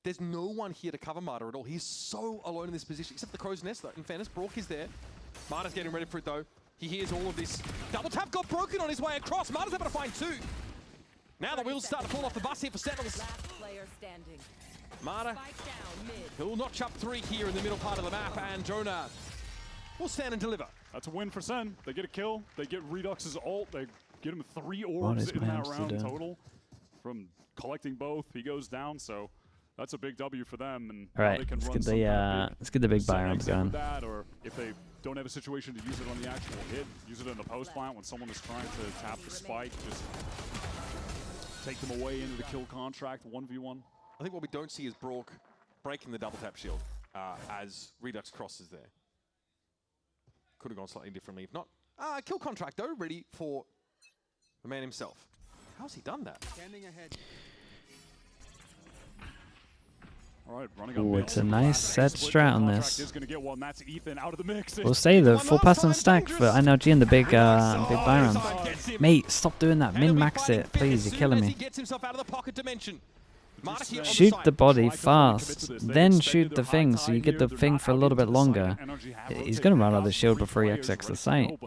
A: There's no one here to cover Marta at all. He's so alone in this position, except the Crow's Nest, though. In fairness, Brock is there. Marta's getting ready for it, though. He hears all of this. Double tap got broken on his way across. Marta's able to find 2. Now the wheels start to fall off the bus here for Sentinels.
H: Last player standing.
A: Marta,
H: Spike down mid.
A: he'll notch up 3 here in the middle part of the map, and Jonah will stand and deliver.
C: That's a win for Sen. They get a kill. They get Redux's ult. They get him 3
B: What
C: orbs
B: is
C: in
B: my
C: that
B: hamster
C: round
B: doing?
C: total. From collecting both, he goes down. So that's a big W for them. And
B: All
C: now
B: right,
C: they can
B: let's
C: run
B: get
C: some
B: the
C: kind of big
B: let's get the big buy
C: Sen
B: rounds
C: exit with
B: going.
C: that, or if they don't have a situation to use it on the actual hit, use it in the post plant when someone is trying to tap the spike. Just take them away into the kill contract 1v1.
A: I think what we don't see is Brock breaking the double tap shield as Redux crosses there. Could have gone slightly differently if not. Kill contract though, ready for the man himself. How's he done that?
C: All right, running
B: Ooh,
C: on
B: it's a nice set strat on this.
C: Is going to get one. That's Ethan out of the mix.
B: We'll say the full pass and stack for NRG and the big buy rounds. Mate, stop doing that. Min-max it, please. You're killing me. Shoot the body fast, then shoot the thing so you get the thing for a little bit longer. He's going to run out of the shield before he exits the site.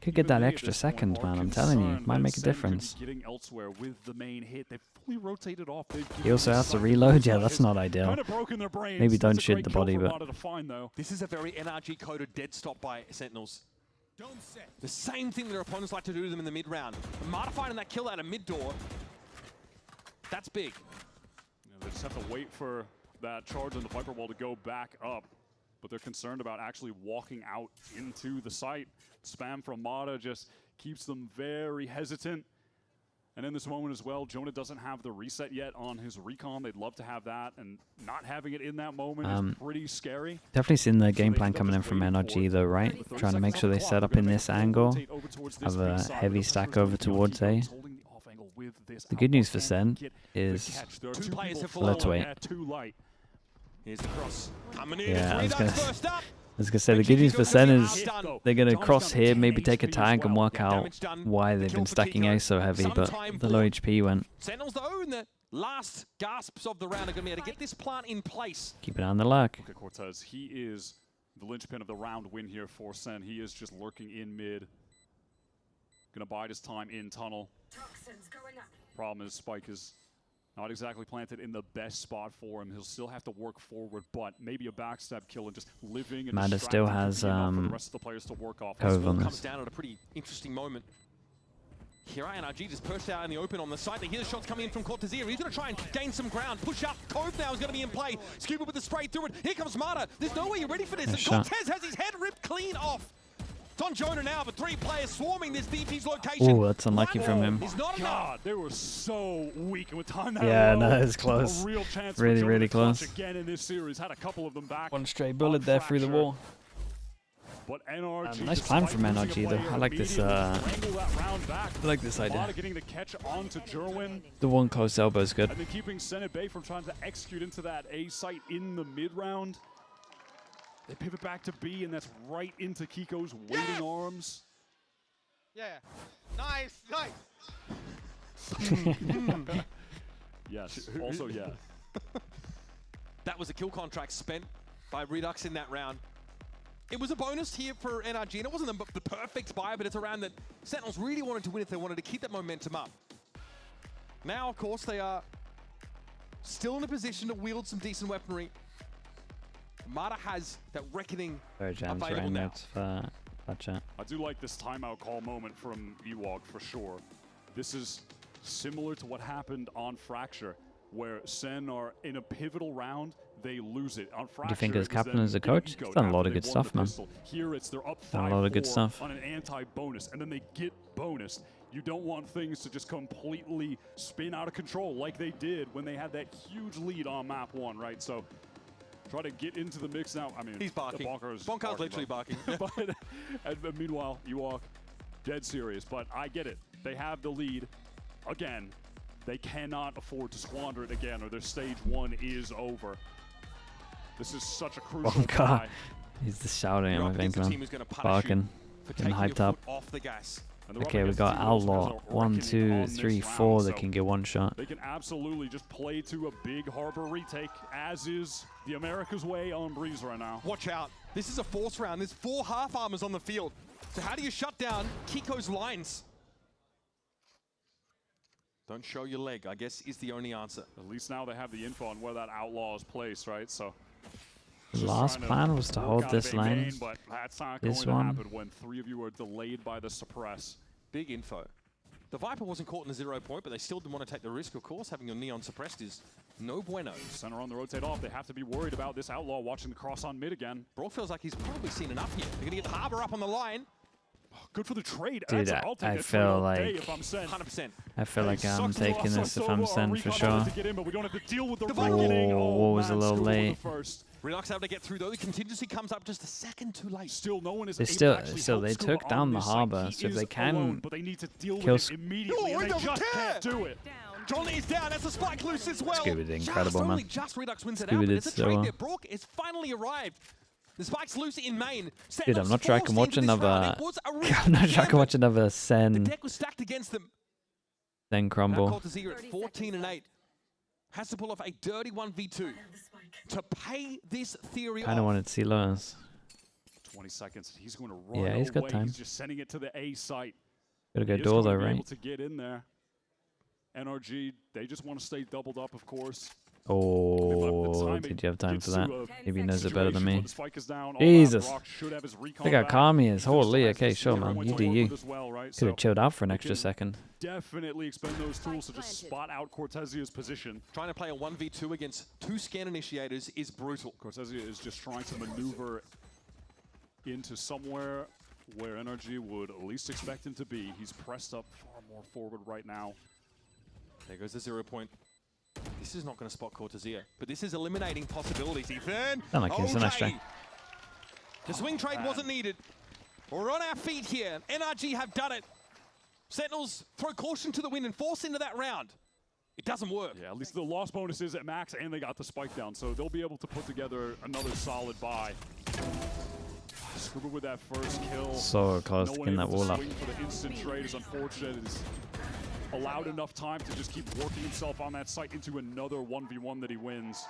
B: Could get that extra second, man. I'm telling you, might make a difference.
C: Getting elsewhere with the main hit. They've fully rotated off.
B: He also has to reload. Yeah, that's not ideal.
C: Kind of broken their brains.
B: Maybe don't
C: That's a
B: shoot
C: great
B: the
C: kill
B: body,
C: for
B: but
C: Mata to find, though.
A: This is a very NRG coded dead stop by Sentinels. The same thing their opponents like to do to them in the mid round. Mata finding that kill out of mid door. That's big.
C: Yeah, they just have to wait for that charge on the Viper wall to go back up. But they're concerned about actually walking out into the site. Spam from Mata just keeps them very hesitant. And in this moment as well, Jonah doesn't have the reset yet on his recon. They'd love to have that, and not having it in that moment is pretty scary.
B: definitely seen the game plan coming in from NRG though, right? Trying to make sure they set up in this angle, have a heavy stack over towards A. The good news for Sen is, let's wait.
A: Here's the cross. Coming in.
B: Yeah,
A: Redux first up.
B: I was gonna say the good news for Sen is they're gonna cross here, maybe take a tag and work out why they've been stacking A so heavy, but the low HP went.
A: Sentinels though in the last gasps of the round are going to be able to get this plant in place.
B: Keep it on the luck.
C: Okay, Cortez, he is the linchpin of the round win here for Sen. He is just lurking in mid. Gonna bide his time in tunnel. Problem is Spike is not exactly planted in the best spot for him. He'll still have to work forward, but maybe a backstab kill and just living and
B: Manda still has
C: for the rest of the players to work off.
B: Cove on
A: Comes
B: this.
A: down at a pretty interesting moment. Here NRG just pushed out in the open on the side. They hear the shots coming in from Cortezia. He's going to try and gain some ground. Push up. Cove now is going to be in play. Scuba with the spray through it. Here comes Mata. There's no way you're ready for this.
B: Nice
A: And
B: shot.
A: Cortez has his head ripped clean off. It's on Jonah now, but 3 players swarming this DP's location.
B: Oh, that's unlucky from him.
A: He's not enough.
C: God, they were so weak, and with time that
B: Yeah,
C: low,
B: no, it's close.
C: A real chance
B: Really,
C: for Jonah
B: really
C: to clutch
B: close.
C: again in this series. Had a couple of them back.
B: One stray
C: on
B: bullet there through the
C: Fracture.
B: wall.
C: But NRG,
B: Nice plan from
C: despite
B: NRG
C: losing a
B: though.
C: player,
B: I like this.
C: immediately wrangle that round back.
B: I like this idea.
C: Mata getting the catch onto Jerwin,
B: The one close elbow is good.
C: and then keeping Sen at bay from trying to execute into that A site in the mid round. They pivot back to B, and that's right into Kiko's waiting arms.
D: Yeah. Nice, nice.
C: Yes. Also, yeah.
A: That was a kill contract spent by Redux in that round. It was a bonus here for NRG, and it wasn't the perfect buy, but it's a round that Sentinels really wanted to win if they wanted to keep that momentum up. Now, of course, they are still in a position to wield some decent weaponry. Mata has that reckoning
B: Jams
A: available now.
B: notes for chat.
C: I do like this timeout call moment from Ewok for sure. This is similar to what happened on Fracture, where Sen are in a pivotal round, they lose it. On Fracture,
B: What do you think as
C: it was
B: captain,
C: them
B: as a
C: getting
B: coach?
C: ecoed
B: He's done a
C: after
B: lot of
C: they
B: good
C: won
B: stuff,
C: the
B: man.
C: pistol. Here it's they're up 5-4
B: Done a lot of good stuff.
C: on an anti-bonus, and then they get bonus. You don't want things to just completely spin out of control like they did when they had that huge lead on map 1, right? So try to get into the mix now. I mean,
A: He's barking.
C: The Bonkar's
A: Bonkar's literally barking.
C: but and meanwhile, Ewok, dead serious. But I get it. They have the lead. Again, they cannot afford to squander it again, or their stage 1 is over. This is such a crucial
B: Bonka.
C: buy.
B: He's just shouting at
A: You're
B: him,
A: up
B: I think,
A: against a team
B: man.
A: who's going to punish
B: Barking.
A: you for
B: Getting
A: taking
B: hyped
A: your
B: up.
A: foot off the gas.
C: And they're up
B: Okay, we
C: against
B: got
C: two of those guys
B: Outlaw.
C: that are
B: 1,
C: reckoning
B: 2,
C: on
B: 3,
C: this
B: 4.
C: round,
B: They
C: so
B: can get one shot.
C: they can absolutely just play to a big harbor retake, as is the America's way on Breeze right now.
A: Watch out. This is a force round. There's 4 half armors on the field. So how do you shut down Kiko's lines? Don't show your leg, I guess, is the only answer.
C: At least now they have the info on where that Outlaw is placed, right? So
B: The
C: just
B: last
C: trying to
B: plan was to
C: work
B: hold
C: out
B: this
C: a
B: lane.
C: main, but that's not
B: This
C: going
B: one.
C: to happen when 3 of you are delayed by the suppress.
A: Big info. The Viper wasn't caught in the 0 point, but they still didn't want to take the risk, of course. Having your Neon suppressed is no bueno.
C: Center on the rotate off. They have to be worried about this Outlaw watching the cross on mid again.
A: Brock feels like he's probably seen enough here. They're going to get the Harbor up on the line.
C: Good for the trade.
B: Dude,
C: I'll take
B: I
C: that
B: feel
C: trade all
B: like-
C: day if I'm Sen.
A: 100%.
B: I feel like I'm
C: Sucks to
B: taking
C: lose on
B: this if
C: Sova.
B: I'm
C: Our
B: Sen for
C: recon
B: sure.
C: wanted to get in, but we don't have to deal with the
A: Viper
C: reckoning.
B: Oh,
C: Oh,
B: was a
C: man,
B: little
C: Scuba with the
B: late.
C: first.
A: Redux able to get through, though. The contingency comes up just a second too late.
C: Still, no one is
B: They
C: able
B: still-
C: to actually
B: still,
C: help
B: they
C: Scuba
B: took
C: on
B: down the
C: this site.
B: harbor,
C: He
B: so if
C: is
B: they can
C: alone, but they need to deal
B: kill
C: with it immediately,
A: Oh,
C: and
A: he
C: they
A: doesn't
C: just
A: care.
C: can't do it.
H: Down.
A: Johnny's down. That's a spike loose as well.
B: Scuba did incredible,
A: just,
B: man.
A: Only just Redux wins it
B: Scuba
A: out, but
B: did
A: it's a
B: so
A: trade
B: well.
A: there. Brock has finally arrived. The spike's loose in main.
B: Dude, I'm not sure I can watch another. I'm not sure I can
A: gamble.
B: watch another
A: The
B: Sen
A: deck was stacked against them.
B: then
A: Now
B: crumble.
A: Cortezia at 14-8 has to pull off a dirty 1v2 to pay this theory
B: Kind of
A: off.
B: wanted to see Lotus.
C: 20 seconds. He's going to run
B: Yeah, he's got
C: away.
B: time.
C: He's just sending it to the A site.
B: Gotta go
C: He is
B: door
C: going
B: though,
C: to be able
B: right?
C: to get in there. NRG, they just want to stay doubled up, of course.
B: Oh, did you have time for that? Maybe he knows it better than me.
C: Down,
B: Jesus.
C: should have his recon
B: Look how
C: back.
B: calm he is.
C: Just
B: Holy,
C: has
B: okay,
C: the
B: sure,
C: zero
B: man.
C: points
B: You
C: to
B: do
C: work
B: you.
C: with as well, right?
B: Could
C: So
B: have chilled out for an
C: they
B: extra
C: can
B: second.
C: definitely expend those tools to just spot out Cortezia's position.
A: Trying to play a 1v2 against 2 scan initiators is brutal.
C: Cortezia is just trying to maneuver into somewhere where NRG would at least expect him to be. He's pressed up far more forward right now.
A: There goes the 0 point. This is not going to spot Cortezia, but this is eliminating possibilities. Ethan!
B: Don't like this, nice
A: Okay.
B: try.
A: The swing trade wasn't needed. We're on our feet here. NRG have done it. Sentinels throw caution to the wind and force into that round. It doesn't work.
C: Yeah, at least the loss bonus is at max, and they got the spike down, so they'll be able to put together another solid buy. Scuba with that first kill.
B: So close
C: No
B: to
C: one
B: getting that
C: able
B: wall
C: to
B: up.
C: swing for the instant trade is unfortunate. It's allowed enough time to just keep working himself on that site into another 1v1 that he wins.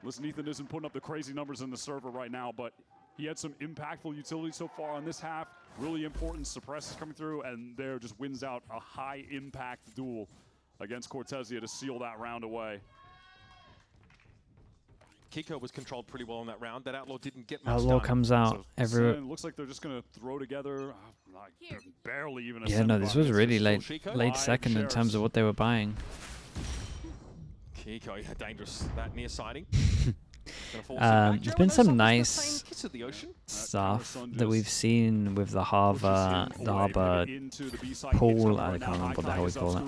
C: Listen, Ethan isn't putting up the crazy numbers in the server right now, but he had some impactful utility so far on this half. Really important suppresses coming through, and there just wins out a high impact duel against Cortezia to seal that round away.
A: Kiko was controlled pretty well in that round. That Outlaw didn't get much
B: Outlaw
A: done.
B: comes out.
C: So looks like they're just going to throw together like barely even a
B: Yeah, no, this was really late
A: Live
B: second in terms of what they were buying.
A: Kiko, yeah, dangerous. That near sighting.
B: There's been some nice stuff that we've seen with the Harbor pool. I can't remember what the hell we call it.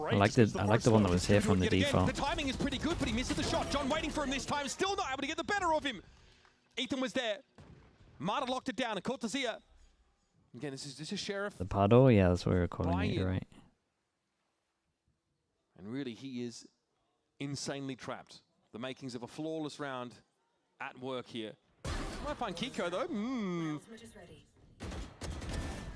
B: I like the one that was here from the default.
A: The timing is pretty good, but he misses the shot. John waiting for him this time, still not able to get the better of him. Ethan was there. Marta locked it down, and Cortezia. Again, this is Sheriff.
B: The paddle, yeah, that's what we were calling it, you're right.
A: And really, he is insanely trapped. The makings of a flawless round at work here. Might find Kiko though.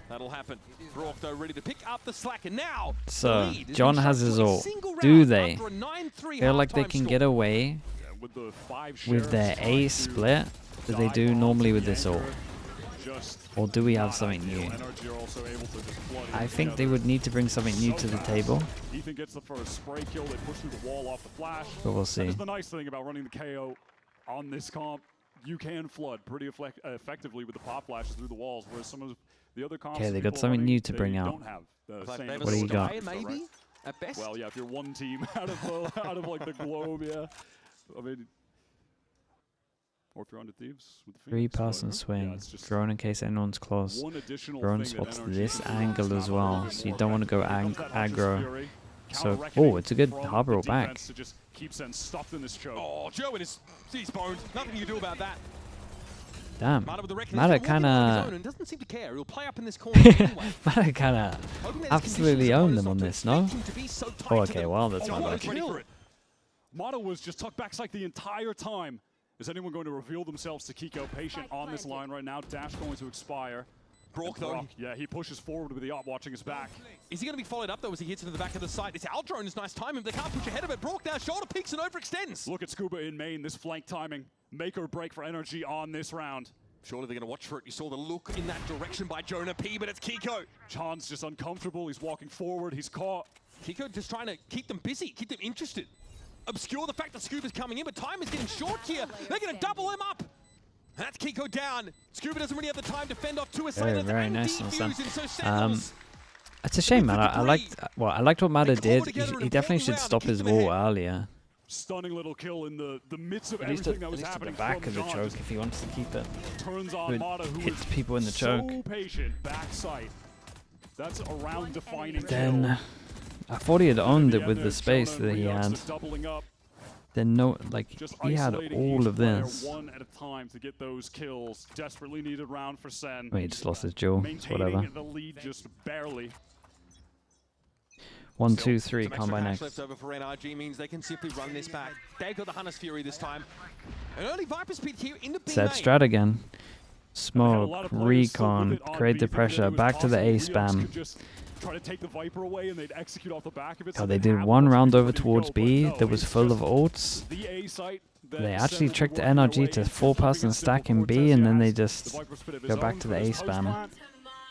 A: That'll happen. Brock though ready to pick up the slack, and now
B: So John has his ult. Do they feel like they can get away with their A split that they do normally with this ult? Or do we have something new? I think they would need to bring something new to the table.
C: Ethan gets the first spray kill. They push through the wall off the flash.
B: But we'll see.
C: That is the nice thing about running the KO on this comp. You can flood pretty effectively with the pop flashes through the walls, whereas some of the other comps.
B: Okay, they got something new to bring out.
C: Don't have the same
B: What do you got?
A: Maybe at best.
C: Well, yeah, if you're one team out of like the globe, yeah. I mean. Or if you're under Thieves with the Phoenix,
B: 3-person swing.
C: Yeah,
B: Drone in case anyone's close. Drone spots this angle as well, so you don't want to go aggro. So, oh, it's a good harbor ult back.
A: Oh, Joe and he's boned. Nothing you can do about that.
B: Damn.
A: Mata
B: Mata kinda...
A: doesn't seem to care. He'll play up in this corner anyway.
B: Mata kinda absolutely owned them on this, no? Oh, okay, well, that's my luck.
C: Mata was just tucked back like the entire time. Is anyone going to reveal themselves to Kiko? Patient on this line right now. Dash going to expire.
A: Brock though.
C: Yeah, he pushes forward with the op watching his back.
A: Is he going to be followed up though as he hits into the back of the site? It's Aldrone is nice timing. They can't push ahead of it. Brock now shoulder peaks and overextends.
C: Look at Scuba in main. This flank timing. Make or break for NRG on this round.
A: Surely they're going to watch for it. You saw the look in that direction by Jonah P, but it's Kiko.
C: John's just uncomfortable. He's walking forward. He's caught.
A: Kiko just trying to keep them busy, keep them interested. Obscure the fact that Scuba's coming in, but time is getting short here. They're going to double him up. That's Kiko down. Scuba doesn't really have the time to fend off two assailants.
B: Very nice, it's a shame, man. I liked what Mata did. He definitely should stop his wall earlier.
C: Stunning little kill in the midst of
B: At least
C: everything that was happening.
B: The back of the choke if he wants to keep it.
C: Turns on Mata, who
B: hits people in the choke.
C: So patient, back sight. That's a round defining
B: Then
C: kill.
B: I thought he had owned it with the space that he had. Then no, like he had all of this.
C: One at a time to get those kills. Desperately needed round for Sen.
B: Wait, he just lost his jewel. It's whatever.
C: The lead just barely.
B: 1, 2, 3, combine next.
A: Left over for NRG means they can simply run this back. They've got the Hunter's Fury this time. And only Viper's Pit here in the B
B: Set strat again. Smoke, recon, create the pressure, back to the A spam.
C: Try to take the Viper away and they'd execute off the back of it.
B: Oh, they did one round over towards B that was full of ults.
C: The A site
B: They actually tricked NRG to 4-person stack in B, and then they just go back to the A spam.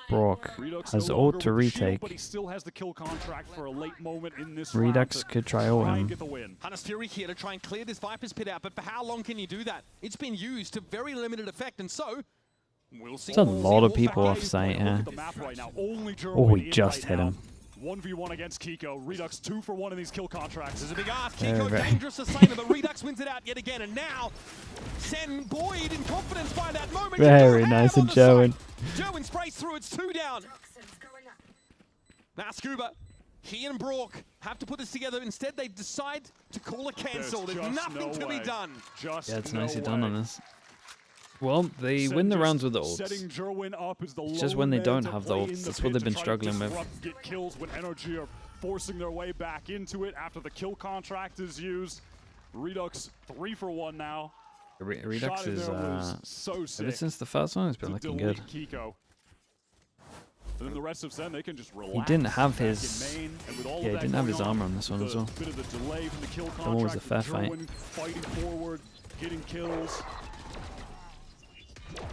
B: Brock has ult to retake. Redux could try ult him.
A: Hunter's Fury here to try and clear this Viper's pit out, but for how long can you do that? It's been used to very limited effect, and so we'll see.
B: It's a lot of people off site here. Oh, he just hit him.
C: 1v1 against Kiko. Redux 2 for 1 in these kill contracts.
A: There's a big ask. Kiko dangerous to slay him, but Redux wins it out yet again. And now, Sen buoyed in confidence by that moment.
B: Very nice and Joan.
A: Joan sprays through. It's 2 down. Now Scuba, he and Brock have to put this together. Instead, they decide to call a cancel. There's nothing to be done.
B: Yeah, it's nicely done on this. Well, they win the rounds with the ults. It's just when they don't have the ults, that's what they've been struggling with.
C: Get kills when NRG are forcing their way back into it after the kill contract is used. Redux 3 for 1 now.
B: Redux is, ever since the first one, it's been looking good.
C: Kiko. And then the rest of SEN, they can just relax.
B: He didn't have his, yeah, he didn't have his armor on this one as well. That one was a fair fight.
C: Fighting forward, getting kills.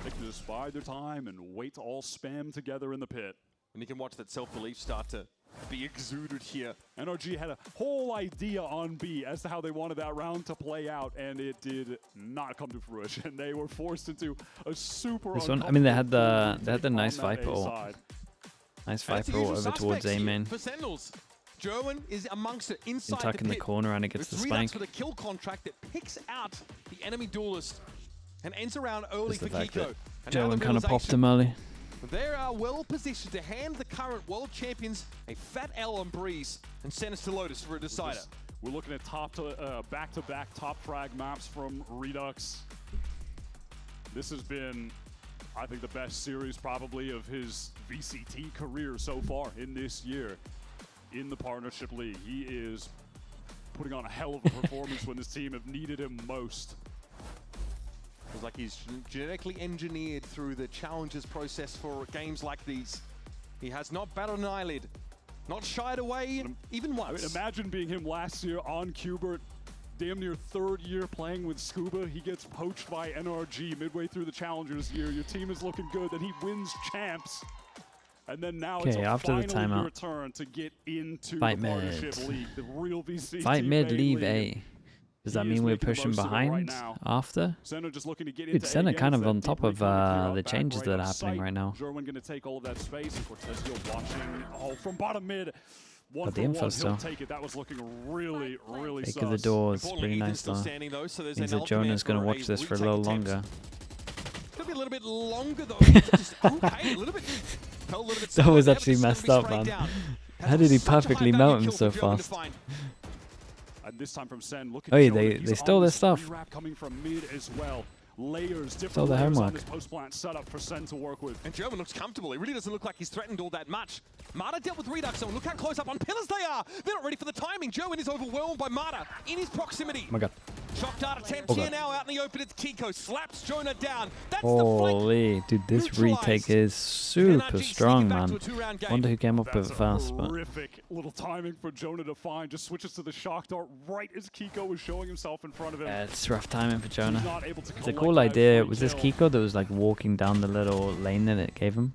C: They can just bide their time and wait to all spam together in the pit.
A: And you can watch that self-belief start to be exuded here.
C: NRG had a whole idea on B as to how they wanted that round to play out, and it did not come to fruition. They were forced into a super.
B: This one, I mean, they had the nice Viper ult. Nice Viper ult over towards A main.
A: Joan is amongst it inside
B: tuck in the corner and it gets the spike.
A: For the kill contract that picks out the enemy duelist. And ends around early for Kiko.
B: Joan kind of popped him early.
A: They are well positioned to hand the current world champions a fat L on Breeze and send us to Lotus for a decider.
C: We're looking at back-to-back top frag maps from Redux. This has been, I think, the best series probably of his VCT career so far in this year in the Partnership League. He is putting on a hell of a performance when this team have needed him most.
A: Feels like he's genetically engineered through the challenges process for games like these. He has not batted an eyelid, not shied away even once.
C: I mean, imagine being him last year on Qbert, damn near 3rd year playing with Scuba. He gets poached by NRG midway through the Challengers year. Your team is looking good, then he wins champs. And then now it's
B: after the timeout.
C: Return to get into
B: Fight
C: the Partnership League, the real VCT.
B: Fight mid, leave A. Does that mean we're pushing behind after? Dude, Sen are kind of on top of the changes that are happening right now.
C: Gerwin going to take all of that space. Cortezio watching from bottom mid.
B: Got the info still.
C: That was looking really, really
B: Take of the doors, pretty nice though. Means that Jonah's going to watch this for a little longer.
A: Could be a little bit longer though. Just, okay, a little bit.
B: That was actually messed up, man. How did he perfectly melt him so fast?
C: And this time from SEN, look at
B: they stole their stuff.
C: Coming from mid as well. Layers,
B: stole the homework.
C: Post plant setup for SEN to work with.
A: And German looks comfortable. He really doesn't look like he's threatened all that much. Marta dealt with Redux, so look how close up on pillars they are. They're not ready for the timing. German is overwhelmed by Marta in his proximity.
B: Oh my god.
A: Shock dart attempt here now out in the open. It's Kiko slaps Jonah down. That's
B: holy, dude, this retake is super strong, man. Wonder who came up with it first, but
C: terrific little timing for Jonah to find. Just switches to the shock dart right as Kiko was showing himself in front of him.
B: Yeah, it's rough timing for Jonah. It's a cool idea. Was this Kiko that was like walking down the little lane that it gave him?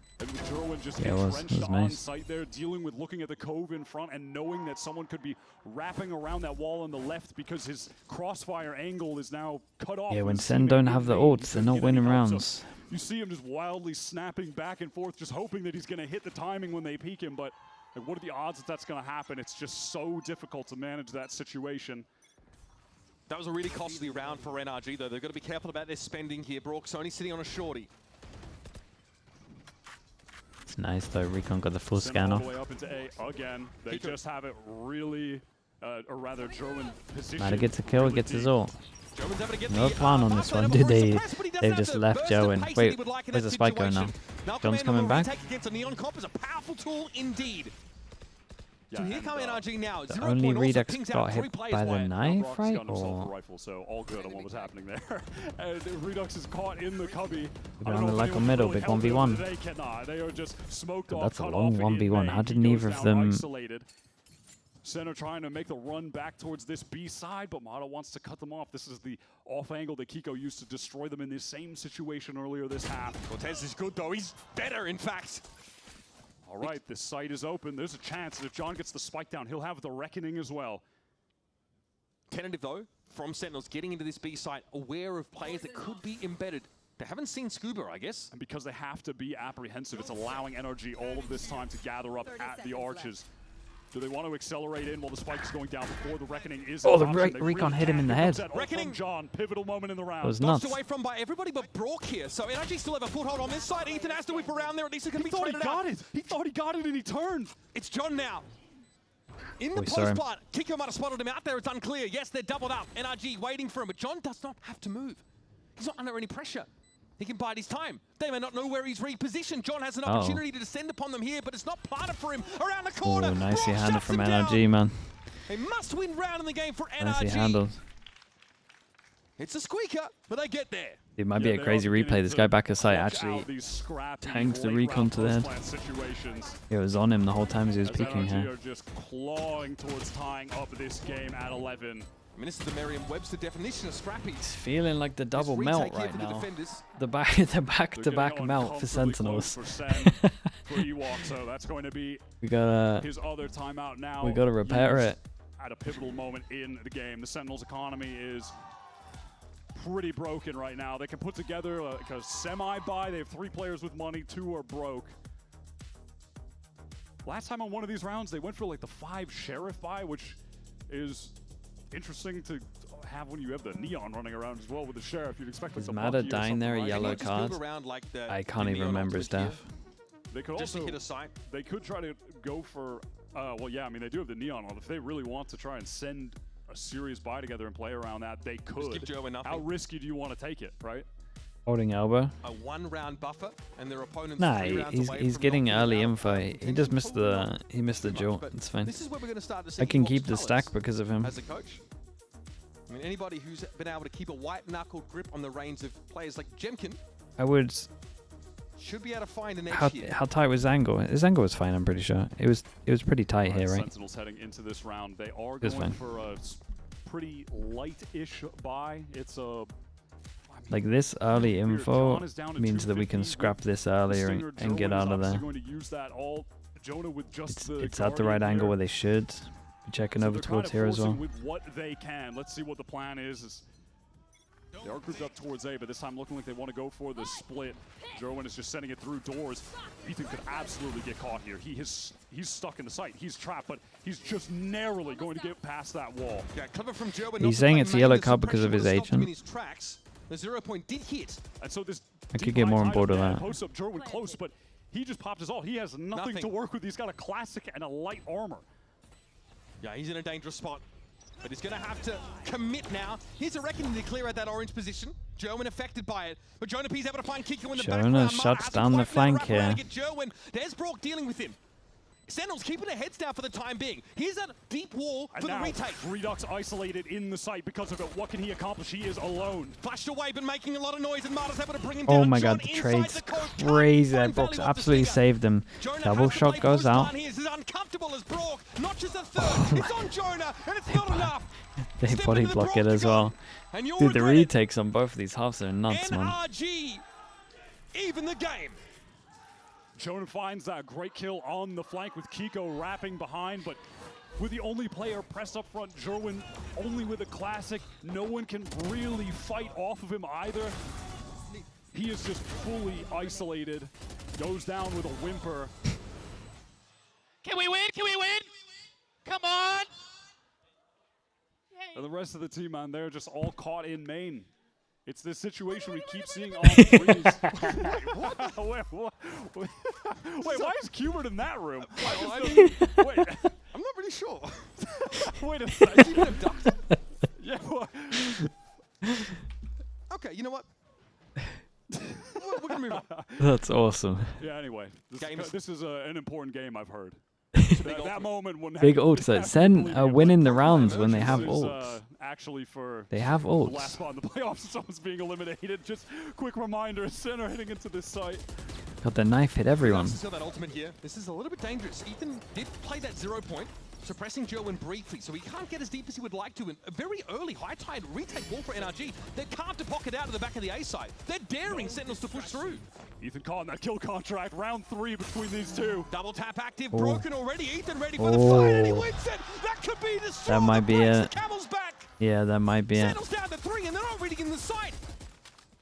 C: Yeah, it was nice. Site there, dealing with looking at the cove in front and knowing that someone could be wrapping around that wall on the left because his crossfire angle is now cut off.
B: Yeah, when SEN don't have the ults, they're not winning rounds.
C: You see him just wildly snapping back and forth, just hoping that he's going to hit the timing when they peek him. But like, what are the odds that that's going to happen? It's just so difficult to manage that situation.
A: That was a really costly round for NRG, though. They've got to be careful about their spending here. Brock's only sitting on a shorty.
B: It's nice though. Recon got the full scan off.
C: All the way up into A again. They just have it really, or rather, German position.
B: Matter gets a kill, gets his ult. No plan on this one, dude. They've just left Joe in. Wait, where's the spike going now? John's coming back.
A: Against a Neon Comp is a powerful tool indeed. So here come NRG now.
B: The
A: 0
B: only
A: point also
B: Redux
A: pings
B: got
A: out
B: hit
A: 3 players
B: by the
A: wide.
B: knife,
C: Brock's
B: right?
C: got himself a
B: Or
C: rifle, so all good on what was happening there. And Redux is caught in the cubby.
B: Maybe on the like or middle, big 1v1.
C: They cannot. They are just smoked off.
B: That's a
C: cut
B: long
C: off in
B: 1v1.
C: May.
B: How did
C: He
B: neither
C: goes
B: of
C: down
B: them?
C: isolated. SEN are trying to make the run back towards this B side, but Mata wants to cut them off. This is the off angle that Kiko used to destroy them in this same situation earlier this half.
A: Cortez is good though. He's better, in fact.
C: All right, this site is open. There's a chance that if John gets the spike down, he'll have the reckoning as well.
A: Tentative though from Sentinels getting into this B site, aware of players that could be embedded. They haven't seen Scuba, I guess.
C: And because they have to be apprehensive, it's allowing NRG all of this time to gather up at the arches. Do they want to accelerate in while the spike is going down before the reckoning is
B: Oh,
C: an
B: the
C: option? They
B: recon
C: really
B: hit him
C: can.
B: in the
C: Here comes
B: head.
C: that ult
A: Reckoning.
C: from John, pivotal moment in the round.
B: That was
A: Dodged
B: nuts.
A: away from by everybody but Brock here. So NRG still have a foothold on this side. Ethan has to whip around there. At least it can
C: He
A: be
C: thought he
A: traded
C: got
A: out.
C: it. He thought he got it and he turned.
A: It's John now. In the
B: We saw him.
A: post part, Kiko might have spotted him out there. It's unclear. Yes, they're doubled up. NRG waiting for him, but John does not have to move. He's not under any pressure. He can bide his time. They may not know where he's repositioned. John has an opportunity to descend upon them here, but it's not planted for him. Around the corner.
B: Oh, nicely
A: Brock
B: handled
A: shuts
B: from
A: him
B: NRG,
A: down.
B: man.
A: A must-win round in the game for
B: Nicely
A: NRG.
B: handled.
A: It's a squeaker, but they get there.
B: It might be a
C: they
B: crazy
C: are
B: replay.
C: beginning
B: This
C: to
B: guy back aside
C: clutch
B: actually
C: out these scrappy
B: tanked the
C: late
B: recon
C: round
B: to the head.
C: post-plant situations.
B: It was on him the whole time as he was
C: As
B: peeking
C: NRG
B: here.
C: are just clawing towards tying up this game at 11.
A: I mean, this is the Merriam-Webster definition of scrappy.
B: It's feeling like the double
A: This
B: melt
A: retake here
B: right
A: for the
B: now.
A: defenders.
B: The
C: They're
B: back-to-back
C: getting
B: melt for
C: uncomfortably
B: Sentinels.
C: close for Sen, for Ewok, so that's going to be
B: We gotta
C: his other timeout now.
B: we gotta repair
C: used
B: it.
C: At a pivotal moment in the game. The Sentinels' economy is pretty broken right now. They can put together like a semi-buy. They have 3 players with money, 2 are broke. Last time on one of these rounds, they went for like the 5 Sheriff buy, which is interesting to have when you have the Neon running around as well with the Sheriff. You'd expect like
B: Is
C: the
B: Mata
C: Bucky or
B: dying
C: something,
B: there, a
C: right?
B: yellow
A: Just
B: card?
A: move around like the,
B: I can't even
A: Neon
B: remember his
A: ultimate here,
B: death.
C: They could
A: Just to
C: also
A: hit a site.
C: they could try to go for well, yeah, I mean they do have the Neon on. If they really want to try and send a serious buy together and play around that, they could.
A: give Joe nothing.
C: How risky do you want to take it, right?
B: Holding elbow.
A: A 1-round buffer, and their opponents
B: Nah,
A: 3 rounds
B: he's
A: away
B: he's
A: from
B: getting
A: knocking
B: early
A: them out.
B: info. He just missed the jewel.
A: But
B: It's fine.
A: This is where we're going to start to see
B: I can
A: Ewok's
B: keep the
A: colours
B: stack because of him.
A: as a coach. I mean, anybody who's been able to keep a white-knuckled grip on the reins of players like Jemkin
B: I would.
A: should be able to find an edge
B: How
A: here.
B: how tight was Zangle? His angle was fine. I'm pretty sure. It was pretty tight here, right?
C: Sentinels heading into this round. They are
B: It's
C: going
B: fine.
C: for a pretty light-ish buy. It's a
B: Like this early
C: weird.
B: info
C: John is down to
B: means that we can
C: 250
B: scrap this
C: the
B: earlier
C: Stinger.
B: and get
C: Joe
B: out
C: is
B: of there.
C: obviously going to use that all. Jonah with just
B: It's at the right
C: Guardian
B: angle
C: here.
B: where they should be checking
C: So
B: over
C: they're kind
B: towards
C: of
B: here as
C: forcing
B: well.
C: with what they can. Let's see what the plan is. They are grouped up towards A, but this time looking like they want to go for the split. Jerwin is just sending it through doors. Ethan could absolutely get caught here. He's stuck in the site. He's trapped, but he's just narrowly going to get past that wall.
A: Yeah, clever from Joe, but
B: He's
A: not to
B: saying
A: play
B: it's a
A: main.
B: yellow
A: The
B: card because of
A: suppression
B: his
A: would've stopped him in
B: agent.
A: his tracks. The 0 point did hit.
C: And so this
B: I could
C: deep
B: get more
C: line
B: on board
C: tight
B: with
C: up
B: that.
C: Posts up Jerwin close, but he just popped his ult. He has nothing to
A: Nothing.
C: work with. He's got a classic and a light armor.
A: Yeah, he's in a dangerous spot. But he's going to have to commit now. Here's a reckoning to clear out that orange position. Jerwin affected by it. But Jonah P's able to find Kiko in the
B: Jonah
A: background.
B: shuts down the flank here.
A: Jerwin. There's Brock dealing with him. Sentinels keeping their heads down for the time being. Here's that deep wall
C: And
A: for the
C: now
A: retake.
C: Redux isolated in the site because of it. What can he accomplish? He is alone.
A: Flashed away, but making a lot of noise, and Marta's able to bring him down.
B: Oh my god,
A: John
B: the
A: inside
B: trade's
A: the coast.
B: crazy.
A: Can't
B: That
A: find
B: Brock's
A: value off the
B: absolutely
A: stinger.
B: saved him.
A: Jonah
B: Double
A: has to
B: shot
A: play
B: goes
A: post
B: out.
A: line here. This is uncomfortable as Brock. Notches a third. It's on Jonah, and it's not enough.
B: They
A: Step
B: body
A: into the
B: block it
A: Brock
B: as
A: to go.
B: well.
A: And you'll
B: Dude, the
A: regret it.
B: retakes on both of these halves are nuts, man.
A: NRG, even the game.
C: Jonah finds that great kill on the flank with Kiko wrapping behind, but with the only player pressed up front, Jerwin only with a classic. No one can really fight off of him either. He is just fully isolated. Goes down with a whimper.
D: Can we win? Can we win? Come on.
C: And the rest of the team, man, they're just all caught in main. It's this situation we keep seeing on threes. Wait, why is Cubert in that room? Wait,
A: I'm not really sure.
C: wait a second. Yeah, well,
A: Okay, you know what? We're going to move on.
B: That's awesome.
C: yeah, anyway.
A: Game is-
C: This is an important game, I've heard. That moment when
B: Big ults. So Sen are winning the rounds when they have
C: is,
B: ults.
C: actually for
B: They have
C: the last
B: ults.
C: spot in the playoffs, someone's being eliminated. Just quick reminder, Sen are heading into this site.
B: God, the knife hit everyone.
A: Still that ultimate here. This is a little bit dangerous. Ethan did play that 0 point, suppressing Jerwin briefly, so he can't get as deep as he would like to. And a very early high tide retake wall for NRG. They carved a pocket out of the back of the A side. They're daring Sentinels to push through.
C: Ethan caught in that kill contract. Round 3 between these two.
A: Double tap active,
B: Oh.
A: broken already. Ethan ready for the fight, and he wins it. That could be the straw
B: That might be
A: breaks
B: it.
A: the camel's back.
B: Yeah, that might be it.
A: Sentinels down to 3, and they're already in the site.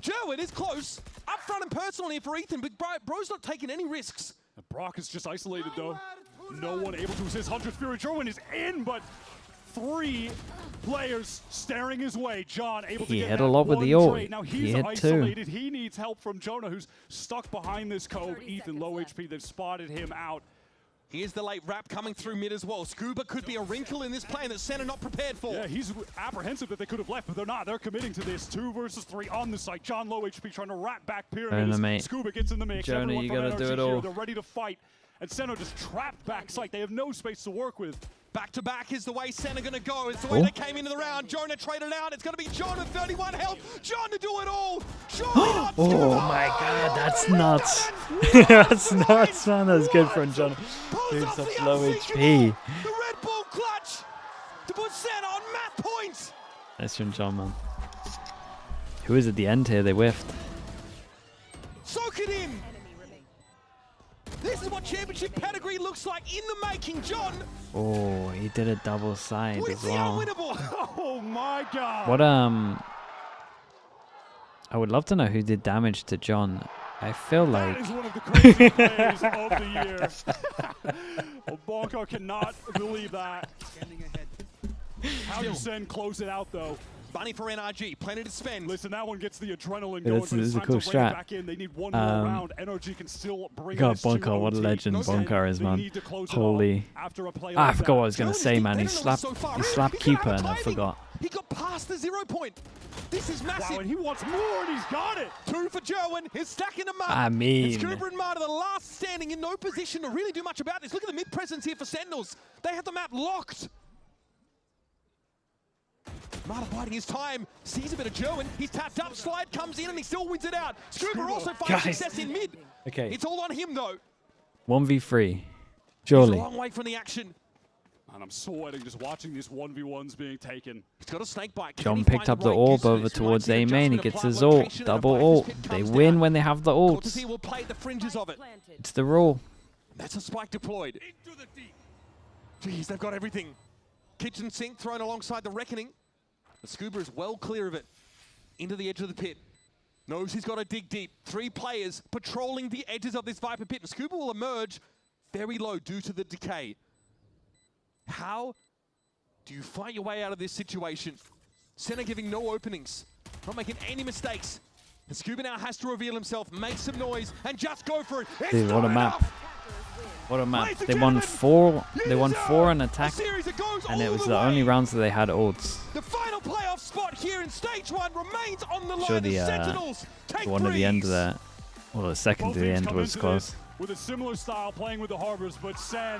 A: Jerwin is close. Up front and personal here for Ethan, but bro's not taking any risks.
C: And Brock is just isolated though. No one able to assist. Hunter's Fury. Jerwin is in, but 3 players staring his way. John able to
B: He
C: get
B: hit
C: that
B: a lot with
C: one
B: the ult.
C: trade. Now
B: He
C: he's
B: hit 2.
C: isolated. He needs help from Jonah, who's stuck behind this cove. Ethan, low HP. They've spotted him out.
A: Here's the late wrap coming through mid as well. Scuba could be a wrinkle in this plan that Sen are not prepared for.
C: Yeah, he's apprehensive that they could have left, but they're not. They're committing to this. 2 versus 3 on the site. John low HP trying to wrap back Pyramids.
B: mate.
C: Scuba gets in the mix.
B: Jonah,
C: Everyone
B: you
C: from
B: gotta do
C: NRG
B: it
C: here.
B: all.
C: They're ready to fight. And Sen are just trapped back site. They have no space to work with.
A: Back to back is the way Sen are going to go. It's the way
B: Oh.
A: they came into the round. Jonah traded out. It's going to be Jonah, 31 health. John to do it all. Surely not
B: Oh
A: Scuba.
B: my god, that's
A: Retaker
B: nuts.
A: and
B: That's
A: one
B: nuts, man. That's good from
A: point.
B: John.
A: Pulls
B: Dude,
A: off
B: such
A: the
B: low
A: unthinkable.
B: HP.
A: The Red Bull clutch to put Sen on map points.
B: That's from John, man. Who is at the end here? They whiffed.
A: Soak it in. This is what championship pedigree looks like in the making. John,
B: Oh, he did a double side
A: wins
B: as
A: the
B: well.
A: unwinnable.
C: Oh my god.
B: What I would love to know who did damage to John. I feel like
C: That is one of the craziest plays of the year. Bonko cannot believe that. How does Sen close it out though?
A: Money for NRG, plenty to spend.
C: Listen, that one gets the adrenaline
B: Yeah,
C: going,
B: this
C: but
B: is
C: it's
B: a
C: time
B: cool
C: to bring
B: strat.
C: it back in. They need one more round. NRG can still bring
B: God,
C: this to
B: Bonko, what a
C: OT.
B: legend Bonko is,
C: They
B: man.
C: need to close it
B: Holy.
C: off after a play
B: I
C: like
B: forgot
C: that.
B: what I was gonna
A: Jonas
B: say,
A: did-
B: man.
A: they
B: He
A: don't know
B: slapped
A: so far.
B: he slapped
A: He could have
B: keeper
A: a
B: and I
A: timing.
B: forgot.
A: He got past the 0 point. This is massive.
C: Wow, and he wants more, and he's got it.
A: 2 for Jerwin. He's stacking them up.
B: I mean-
A: It's Cooper and Marta, the last standing, in no position to really do much about this. Look at the mid presence here for Sentinels. They have the map locked. Marta biding his time, sees a bit of Jerwin. He's tapped up, slide comes in, and he still wins it out. Scuba also finds
B: Guys.
A: success in mid.
B: Okay.
A: It's all on him, though.
B: 1v3.
A: He's a
B: Surely.
A: long way from the action.
C: And I'm sweating just watching these 1v1s being taken.
A: He's got a snake bite. Can
B: John
A: he
B: picked
A: find
B: up
A: the
B: the
A: right
B: orb
A: use of
B: over
A: this? We might
B: towards
A: see an
B: A main. He
A: adjustment
B: gets
A: of
B: his
A: plant
B: ult.
A: location and a
B: Double
A: Viper's
B: ult.
A: pit
B: They
A: comes
B: win
A: down.
B: when they have the ults.
A: Cortez will play the fringes of it.
B: It's the rule.
A: That's a spike deployed. Jeez, they've got everything. Kitchen sink thrown alongside the Reckoning. The Scuba is well clear of it. Into the edge of the pit. Knows he's got to dig deep. 3 players patrolling the edges of this Viper pit. And Scuba will emerge very low due to the decay. How do you fight your way out of this situation? Senna giving no openings. Not making any mistakes. And Scuba now has to reveal himself, make some noise, and just go for it. It's
B: Dude, what a
A: not
B: map.
A: enough.
B: What a map.
A: Ladies and
B: They won
A: gentlemen,
B: 4
A: you
B: they won
A: deserve
B: 4 on
A: a
B: attack
A: series that goes
B: and it
A: all
B: was
A: the
B: the only
A: way.
B: rounds that they had ults.
A: The final playoff spot here in stage 1 remains on the line.
B: Sure,
A: The
B: the
A: Sentinels take
B: one at the end
A: breeze.
B: there. Well, the second
C: Both
B: to the
C: teams
B: end
C: come
B: was
C: into
B: close.
C: this with a similar style playing with the Harbors, but Sen